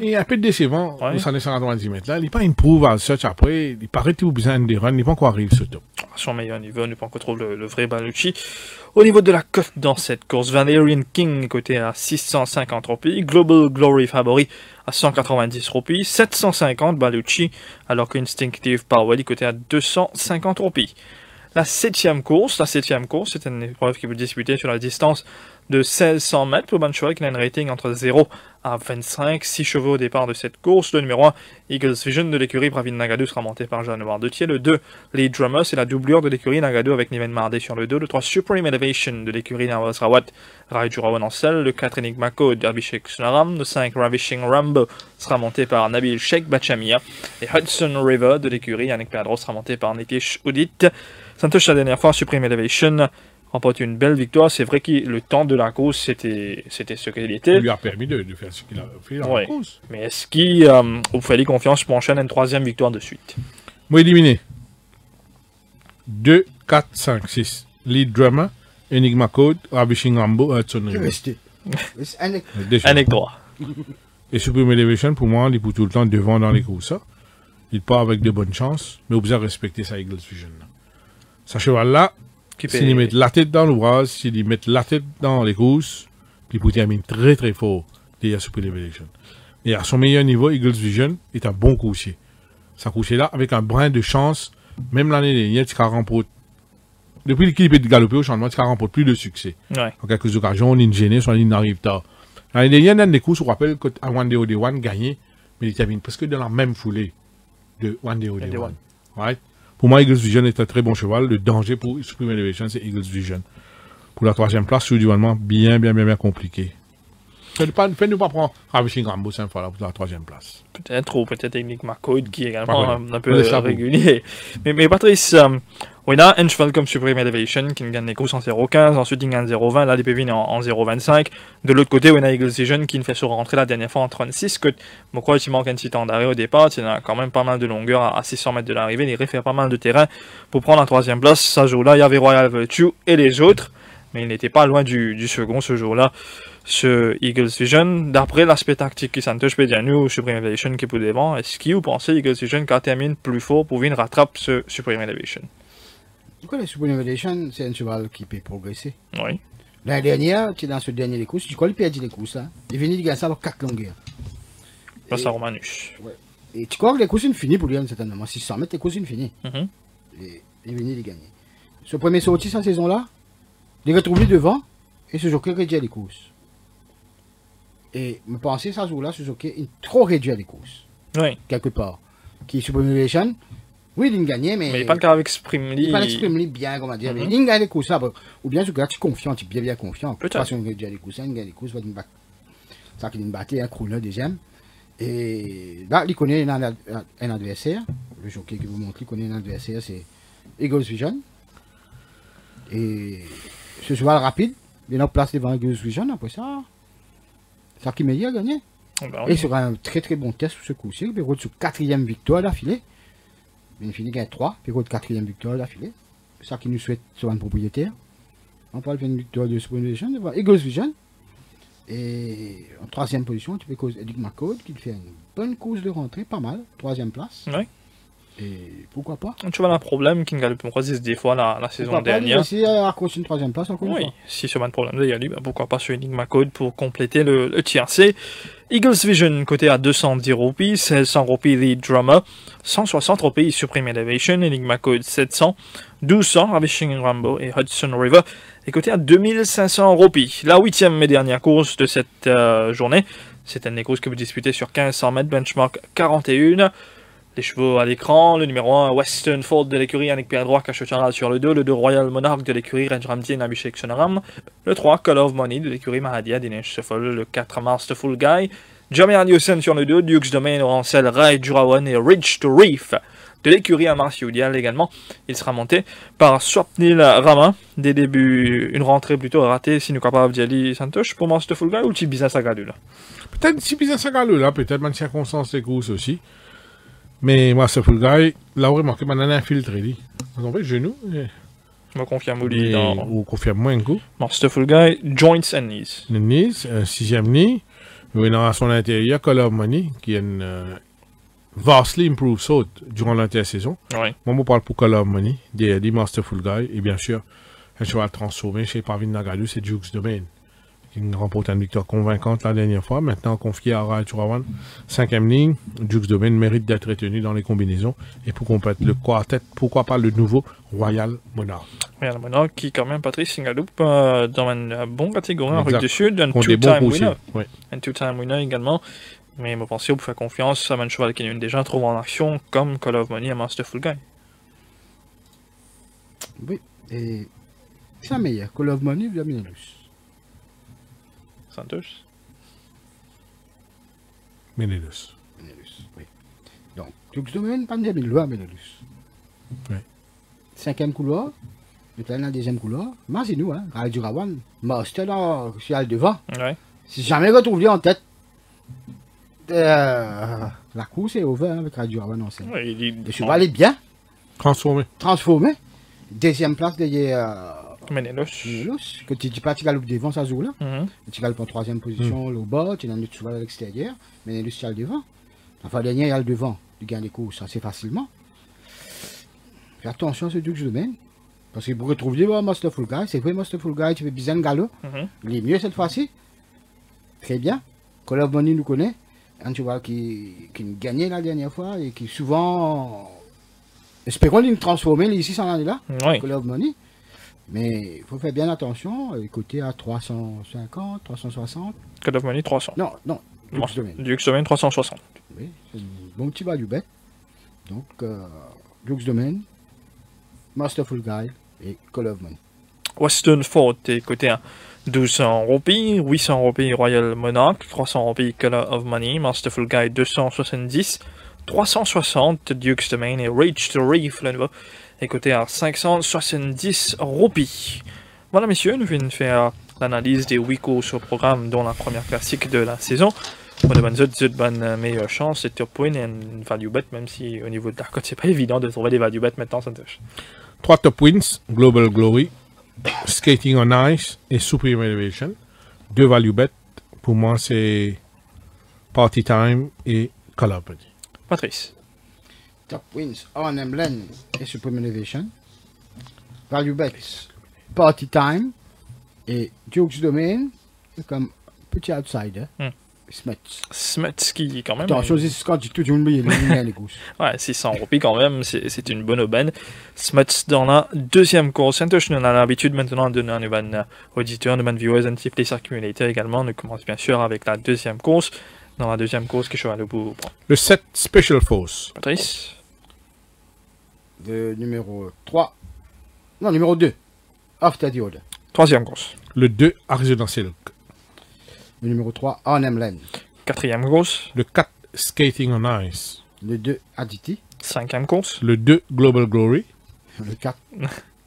Et un peu décevant, au 190 mètres là, il n'est pas une prouve à search après, il paraît qu'il a besoin de run, il n'est pas encore arrivé ce top. À son meilleur niveau, on n'est pas encore trop le vrai Baluchi. Au niveau de la cote dans cette course, Valerian King côté à 650 roupies, Global Glory favori à 190 roupies, 750 Baluchi, alors qu'Instinctive Power côté à 250 roupies. La septième course, c'est une épreuve qui vous disputer sur la distance de 1600 mètres pour un cheval qui a un rating entre 0 à 25, 6 chevaux au départ de cette course. Le numéro 1, Eagles Vision de l'écurie Pravin Nagadu sera monté par Jean-Noir Detier. Le 2, les Drummers, c'est la doublure de l'écurie Nagadu avec Niven Mardé sur le 2. Le 3, Supreme Elevation de l'écurie Nawaz Rawat, Raijurawan en selle. Le 4, Enigma Code d'Abhishek Sunaram. Le 5, Ravishing Rambo sera monté par Nabil Sheikh Bachamia. Et Hudson River de l'écurie Yannick Pedro sera monté par Nitish Udit. Santosh, la dernière fois, Supreme Elevation remporte une belle victoire. C'est vrai que le temps de la course, c'était ce qu'il était. Il lui a permis de faire ce qu'il a fait dans la course. Mais est-ce qu'il vous fallait confiance pour enchaîner une troisième victoire de suite? Moi, éliminé. 2, 4, 5, 6. Lead Drummer, Enigma Code, Ravishing Rambo, Hudson River. Annick 3. Et Supreme Elevation, pour moi, il est pour tout le temps devant dans les courses. Il part avec de bonnes chances, mais vous avez respecté sa Eagles Vision. Ce cheval-là, s'il met la tête dans l'ouvrage, s'il met la tête dans les courses, puis il termine très très fort derrière Super Elevation. Et à son meilleur niveau, Eagles Vision est un bon coursier. Ça coursier-là, avec un brin de chance, même l'année dernière, il remporte. Depuis qu'il peut galoper au changement, il remporte plus de succès. Ouais. En quelques occasions, on est gêné, soit il arrive tard. L'année dernière, dans des courses, on rappelle qu'à One Day Day One gagné, mais il termine presque dans la même foulée de One Day Day One. Right? Pour moi, Eagles Vision est un très bon cheval. Le danger pour Supreme Elevation, c'est Eagles Vision. Pour la troisième place, c'est du bien compliqué. Faites-nous pas prendre Ravishing Rambo 5 fois là pour la troisième place. Peut-être, ou peut-être Enigma Code qui est également un peu régulier. Mais Patrice, on a un cheval comme Supreme Elevation qui gagne les courses en 0,15, ensuite il gagne 0,20, là les PV en 0,25. De l'autre côté, on a Eagles Vision qui ne fait se rentrer la dernière fois en 36, que je crois qu'il manque un petit temps d'arrêt au départ, il a quand même pas mal de longueur à 600 mètres de l'arrivée, il réfère pas mal de terrain pour prendre la troisième place. Ce jour-là, il y avait Royal Virtue et les autres, mais il n'était pas loin du second ce jour-là. Ce Eagles Vision, d'après l'aspect tactique qui s'entouche nous Supreme Elevation qui est pour devant, est-ce que vous pensez Eagles Vision quand termine plus fort pour venir rattraper ce Supreme Elevation? Pourquoi le Supreme Elevation, c'est un cheval qui peut progresser? Oui. L'année dernière, tu es dans ce dernier des courses, tu crois qu'il perd les courses, hein? Il est venu de gagner ça avec 4 longueurs. Place à Romanus. Ouais. Et tu crois que les cousines finissent pour lui, certainement. 600 mètres, les cousines finissent. Et il venait de gagner. Ce premier sorti cette saison-là, il retrouve devant et ce jockey réduit les courses. Et me penser, ça jour-là, ce jockey est trop réduit les courses. Oui. Quelque part. Qui est Super Innovation. Oui, il gagne, mais. Mais il pas le cas avec Sprimly. Il pas l'exprime bien, comment dire. Il gagne les courses là. Ou bien ce gars, tu es confiant, tu es bien confiant. Peut-être. Parce qu'on réduit les courses, il gagne les courses, il va ça qui est une bataille, un chrono deuxième. Et là, il connaît un adversaire. Le jockey qui vous montre, il connaît un adversaire, c'est Eagles Vision. Et ce cheval rapide, il est en place devant Eagles Vision. Après ça, ça qui meilleur gagné. Et sur un très très bon test sur ce coup-ci, il roule sur 4e victoire d'affilée. Il finit gagne 3, puis il roule 4e victoire d'affilée. C'est ça qui nous souhaite sur un propriétaire. On parle d'une victoire de Super Vision devant Eagles Vision. Et en 3e position, tu peux cause Enigma Code qui fait une bonne course de rentrée, pas mal, 3e place. Oui. Et pourquoi pas? Tu vois un problème qui nous croise des fois la saison dernière. Si elle accroche une 3e place, encore une fois. Oui, si c'est un problème d'y aller, pourquoi pas sur Enigma Code pour compléter le tiercé. Eagles Vision, côté à 210 roupies, 1600 roupies Lead Drummer, 160 roupies Supreme Elevation, Enigma Code 700, 1200 Ravishing Rambo et Hudson River, et côté à 2500 roupies. La 8e et dernière course de cette journée, c'est une des courses que vous disputez sur 1500 mètres, benchmark 41. Les chevaux à l'écran, le numéro 1 Western Ford de l'écurie Annick Pierre Droit Cachocharal sur le 2, le 2 Royal Monarch de l'écurie Range Ramtier Nabishek Sonaram, le 3 Call of Money de l'écurie Mahadia Dinesh Seffol, le 4 Masterful Guy, Jamie Adiusen sur le 2, Duke's Domain Orancel Rai Jurawan et Ridge to Reef de l'écurie Amar Youdial également. Il sera monté par Swapnil Rama, des débuts, une rentrée plutôt ratée si nous capables d'y aller Santosh pour Masterful Guy ou petit business à Galou là. Peut-être si business à Galou là, peut-être même circonstances des courses aussi. Mais Masterful Guy, là, on remarque qu'on a infiltré, lui. On a fait le genou. Je me confirme, lui. Ou confirme moins un coup. Masterful Guy, joints and knees. Le knees, 6e knee. Oui, dans son intérieur, Call of Money, qui est une vastly improved saut durant l'intersaison. Oui. Moi, je parle pour Call of Money, des Masterful Guy. Et bien sûr, un cheval transformé chez Parvin Nagadou, c'est Duke's Domain. Qui remporte une victoire convaincante la dernière fois. Maintenant confié à Rai Jurawan, 5e ligne. Duke's Domain mérite d'être retenu dans les combinaisons. Et pour compléter le quartet, pourquoi pas le nouveau Royal Monarch. Royal Monarch qui, quand même, Patrice Singaloup, dans une bonne catégorie en Afrique du Sud, un two-time winner. Oui. Un two-time winner également. Mais je pense qu'on peut faire confiance à un cheval qui est déjà trouvé en action, comme Call of Money et Masterful Guy. Oui, et c'est la meilleure. Call of Money ou la Menelus? Santos? Menelus, oui. Donc, Duke's Domain, pas de loin, Menelus. Oui. 5e couloir, maintenant dans le 2e couloir. Mais c'est nous, hein. Rai Jurawan, Master là, je suis à devant. Ouais. Si jamais retrouvé en tête, la course est over avec Rai Jurawan en scène. Oui, le cheval est bien. Transformé. 2e place derrière. Menelus. Que tu dis pas, tu galopes devant, ça joue là. Tu galopes en 3e position, le bas, tu as un autre cheval à l'extérieur. Menelus, tu as le devant. Enfin, dernier, il y a le devant. Tu gagnes les courses assez facilement. Fais attention à ce Duke's Domain. Parce que pour retrouver Masterful Guy, c'est vrai, Masterful Guy, tu fais bien un galop. Il est mieux cette fois-ci. Très bien. Call of Money nous connaît. Un cheval qui gagnait la dernière fois et qui souvent. Espérons qu'il transformer ici, ça en est là. Oui. Call of Money. Mais il faut faire bien attention, côté à 350, 360. Call of Money 300. Non, Duke's Domain. Duke's Domain 360. Oui, c'est un bon petit value bet. Donc, Duke's Domain, Masterful Guy et Call of Money. Western Ford est côté à 1200 roupies, 800 roupies Royal Monarch, 300 roupies Call of Money, Masterful Guy 270, 360 Duke's Domain et Reach to Reef le nouveau. Et côté à 570 roupies. Voilà, messieurs, nous venons de faire l'analyse des 8 courses au programme, dont la première classique de la saison. On a bonne meilleure chance, c'est top win et une value bet, même si au niveau de la cote, c'est pas évident de trouver des value bet maintenant, ça touche. 3 top wins, Global Glory, Skating on Ice et Supreme Elevation. 2 value bet, pour moi, c'est Party Time et Call of Money. Patrice. Top wins, R&M Lane et Supreme Elevation. Value bets, Party Time et Duke's Domain, comme petit outsider. Smuts qui quand même... Attention, c'est quand tu dis les courses. Ouais, 600 roupies quand même, c'est une bonne aubaine. Smuts dans la deuxième course. On a l'habitude maintenant de donner un nouvel auditeur, un nouvel viewers, un petit place accumulator également. On commence bien sûr avec la deuxième course. Dans la deuxième course, qui cheval au bout? Le 7 Special Force. Patrice? Le numéro 3. Non, numéro 2. After the Order. Troisième course. Le 2 Arizona Silk. Le numéro 3, Arnhem Land. Quatrième course. Le 4 Skating on Ice. Le 2, Aditi. Cinquième course. Le 2 Global Glory. Le 4,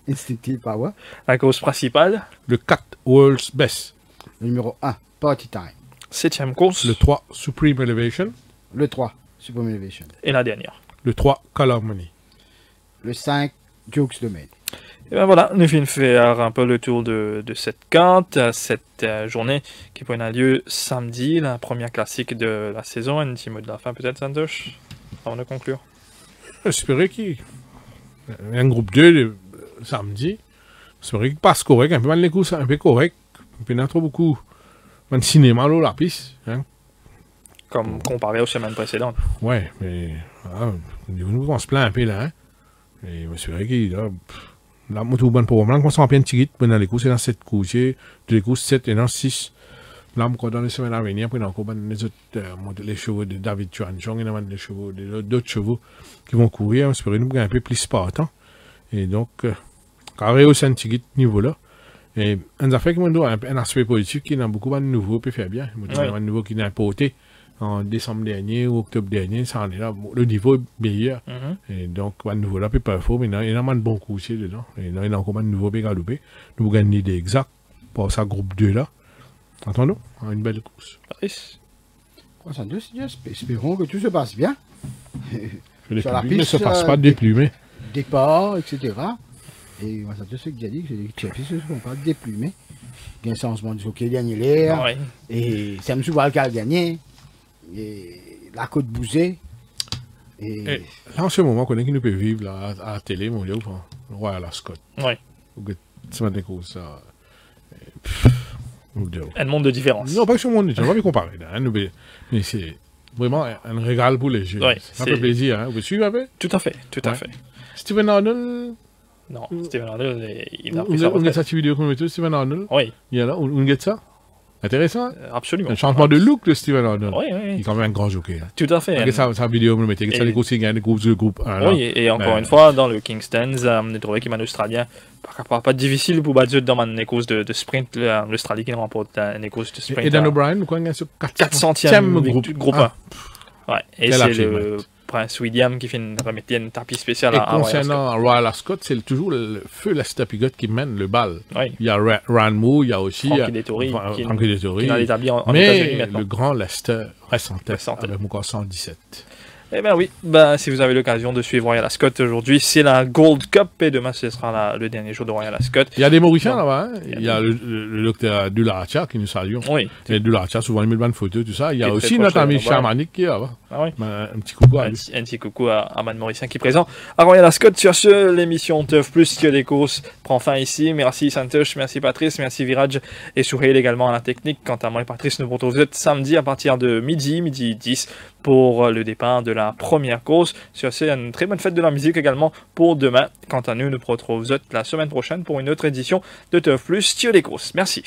Instinctive Power. La course principale. Le 4 World's Best. Le numéro 1, Party Time. Septième course. Le 3 Supreme Elevation. Le 3, Supreme Elevation. Et la dernière. Le 3 Color Money. Le 5, Jokes Domain. Et ben voilà, nous venons de faire un peu le tour de cette carte, cette journée qui prendra lieu samedi, la première classique de la saison. Un petit mot de la fin peut-être, Santosh, avant de conclure. J'espérais qu'il y ait un groupe 2 samedi. J'espérais qu'il passe correct, un peu mal les courses, un peu correct. Il n'y a pas trop beaucoup de cinéma là, la piste. Hein. Comme comparé aux semaines précédentes. Ouais, mais on se plaint un peu là. Hein. Et j'espérais qu'il y a... Là, moi, tout bon pour moi. Là, on s'en bien petit pendant les courses, c'est dans 7 courses, les courses 7 et dans 6. Là, dans les semaines à venir, puis encore les autres, les chevaux de David Chuanchong, et les chevaux d'autres chevaux qui vont courir. On espère nous un peu plus spartan. Et donc, carré au sein de niveau là. Et on a fait un aspect positif qui a beaucoup de nouveaux, peut faire bien. Il y a un nouveau qui est importé en décembre dernier ou octobre dernier, ça en est là, le niveau est meilleur. Et donc, à nouveau là, peut pas faux, mais il y a un bon coup aussi dedans. Et là, il y a encore un nouveau galopé. Nous gagnons une idée exacte pour ça, groupe 2 là. Entendons, une belle course. Patrice? Espérons que tout se passe bien. Sur la piste, ne se passe pas déplumé. Départ, etc. Et moi, ça te ce que j'ai dit, que les chefs ne sont pas déplumés. Il y a un changement de jockey gagné l'air. Ouais. Et Sam Souval qui a gagné. Et la côte bousée. Et là, en ce moment, on est qui nous peut vivre là, à la télé, mon Dieu, le Royal Ascot. Oui. Ça m'a découvert ça. Un monde de différence. Non, pas que ce monde, on va pas comparer. Hein, mais c'est vraiment un régal pour les yeux. Ouais, ça fait plaisir. Hein. Vous suivez avec? Tout à fait, tout à fait. Stephen Arnold. Non, Stephen Arnold, il a fait ça. On a cette vidéo qu'on met tous, Stephen Arnold. Oui. Il y a là, on get ça. Intéressant. Absolument. Un changement de look de Stephen Arnold. Oui, oui. Il est quand même un grand jockey. Hein. Tout à fait. Regarde sa vidéo, on le mettait. Ça, les courses, il y a des groupes 1. Oui, et encore une fois, dans le Kingston's, on a trouvé qu'il est un Australien. Pas difficile pour battre dans une course de sprint. L'Australie qui remporte une course de sprint. Et Dan O'Brien, quoi, il y a sur 400e groupe 1. Ouais. Et quel c'est le Prince William qui fait une tapis spéciale à concernant Royal Ascot, c'est toujours le feu Lester Piggott qui mène le bal. Oui. Il y a Ranmo, il y a aussi Frankie Dettori qui l'a établi en mais États-Unis maintenant. Le grand Lester reste en tête avec encore 117. Eh bien oui, si vous avez l'occasion de suivre Royal Ascot aujourd'hui, c'est la Gold Cup et demain ce sera le dernier jour de Royal Ascot. Il y a des Mauriciens là-bas, hein. Il y a le docteur Dularacha qui nous salue. Oui. Et Dularacha, souvent il met de bonnes photos, tout ça. Il y a aussi notre ami Chamanique qui est là-bas. Ah oui. Un petit coucou à lui. Un petit coucou à Man Mauricien qui est présent à Royal Ascot. Sur ce, l'émission Teuf Plus que les courses prend fin ici. Merci Santosh, merci Patrice, merci Viraj et Sourel également à la technique. Quant à moi et Patrice, nous vous retrouvons samedi à partir de midi 10 pour le départ de la première course. Sur ce, une très bonne fête de la musique également pour demain. Quant à nous, nous vous retrouvons la semaine prochaine pour une autre édition de Teuf Plus que les courses. Merci.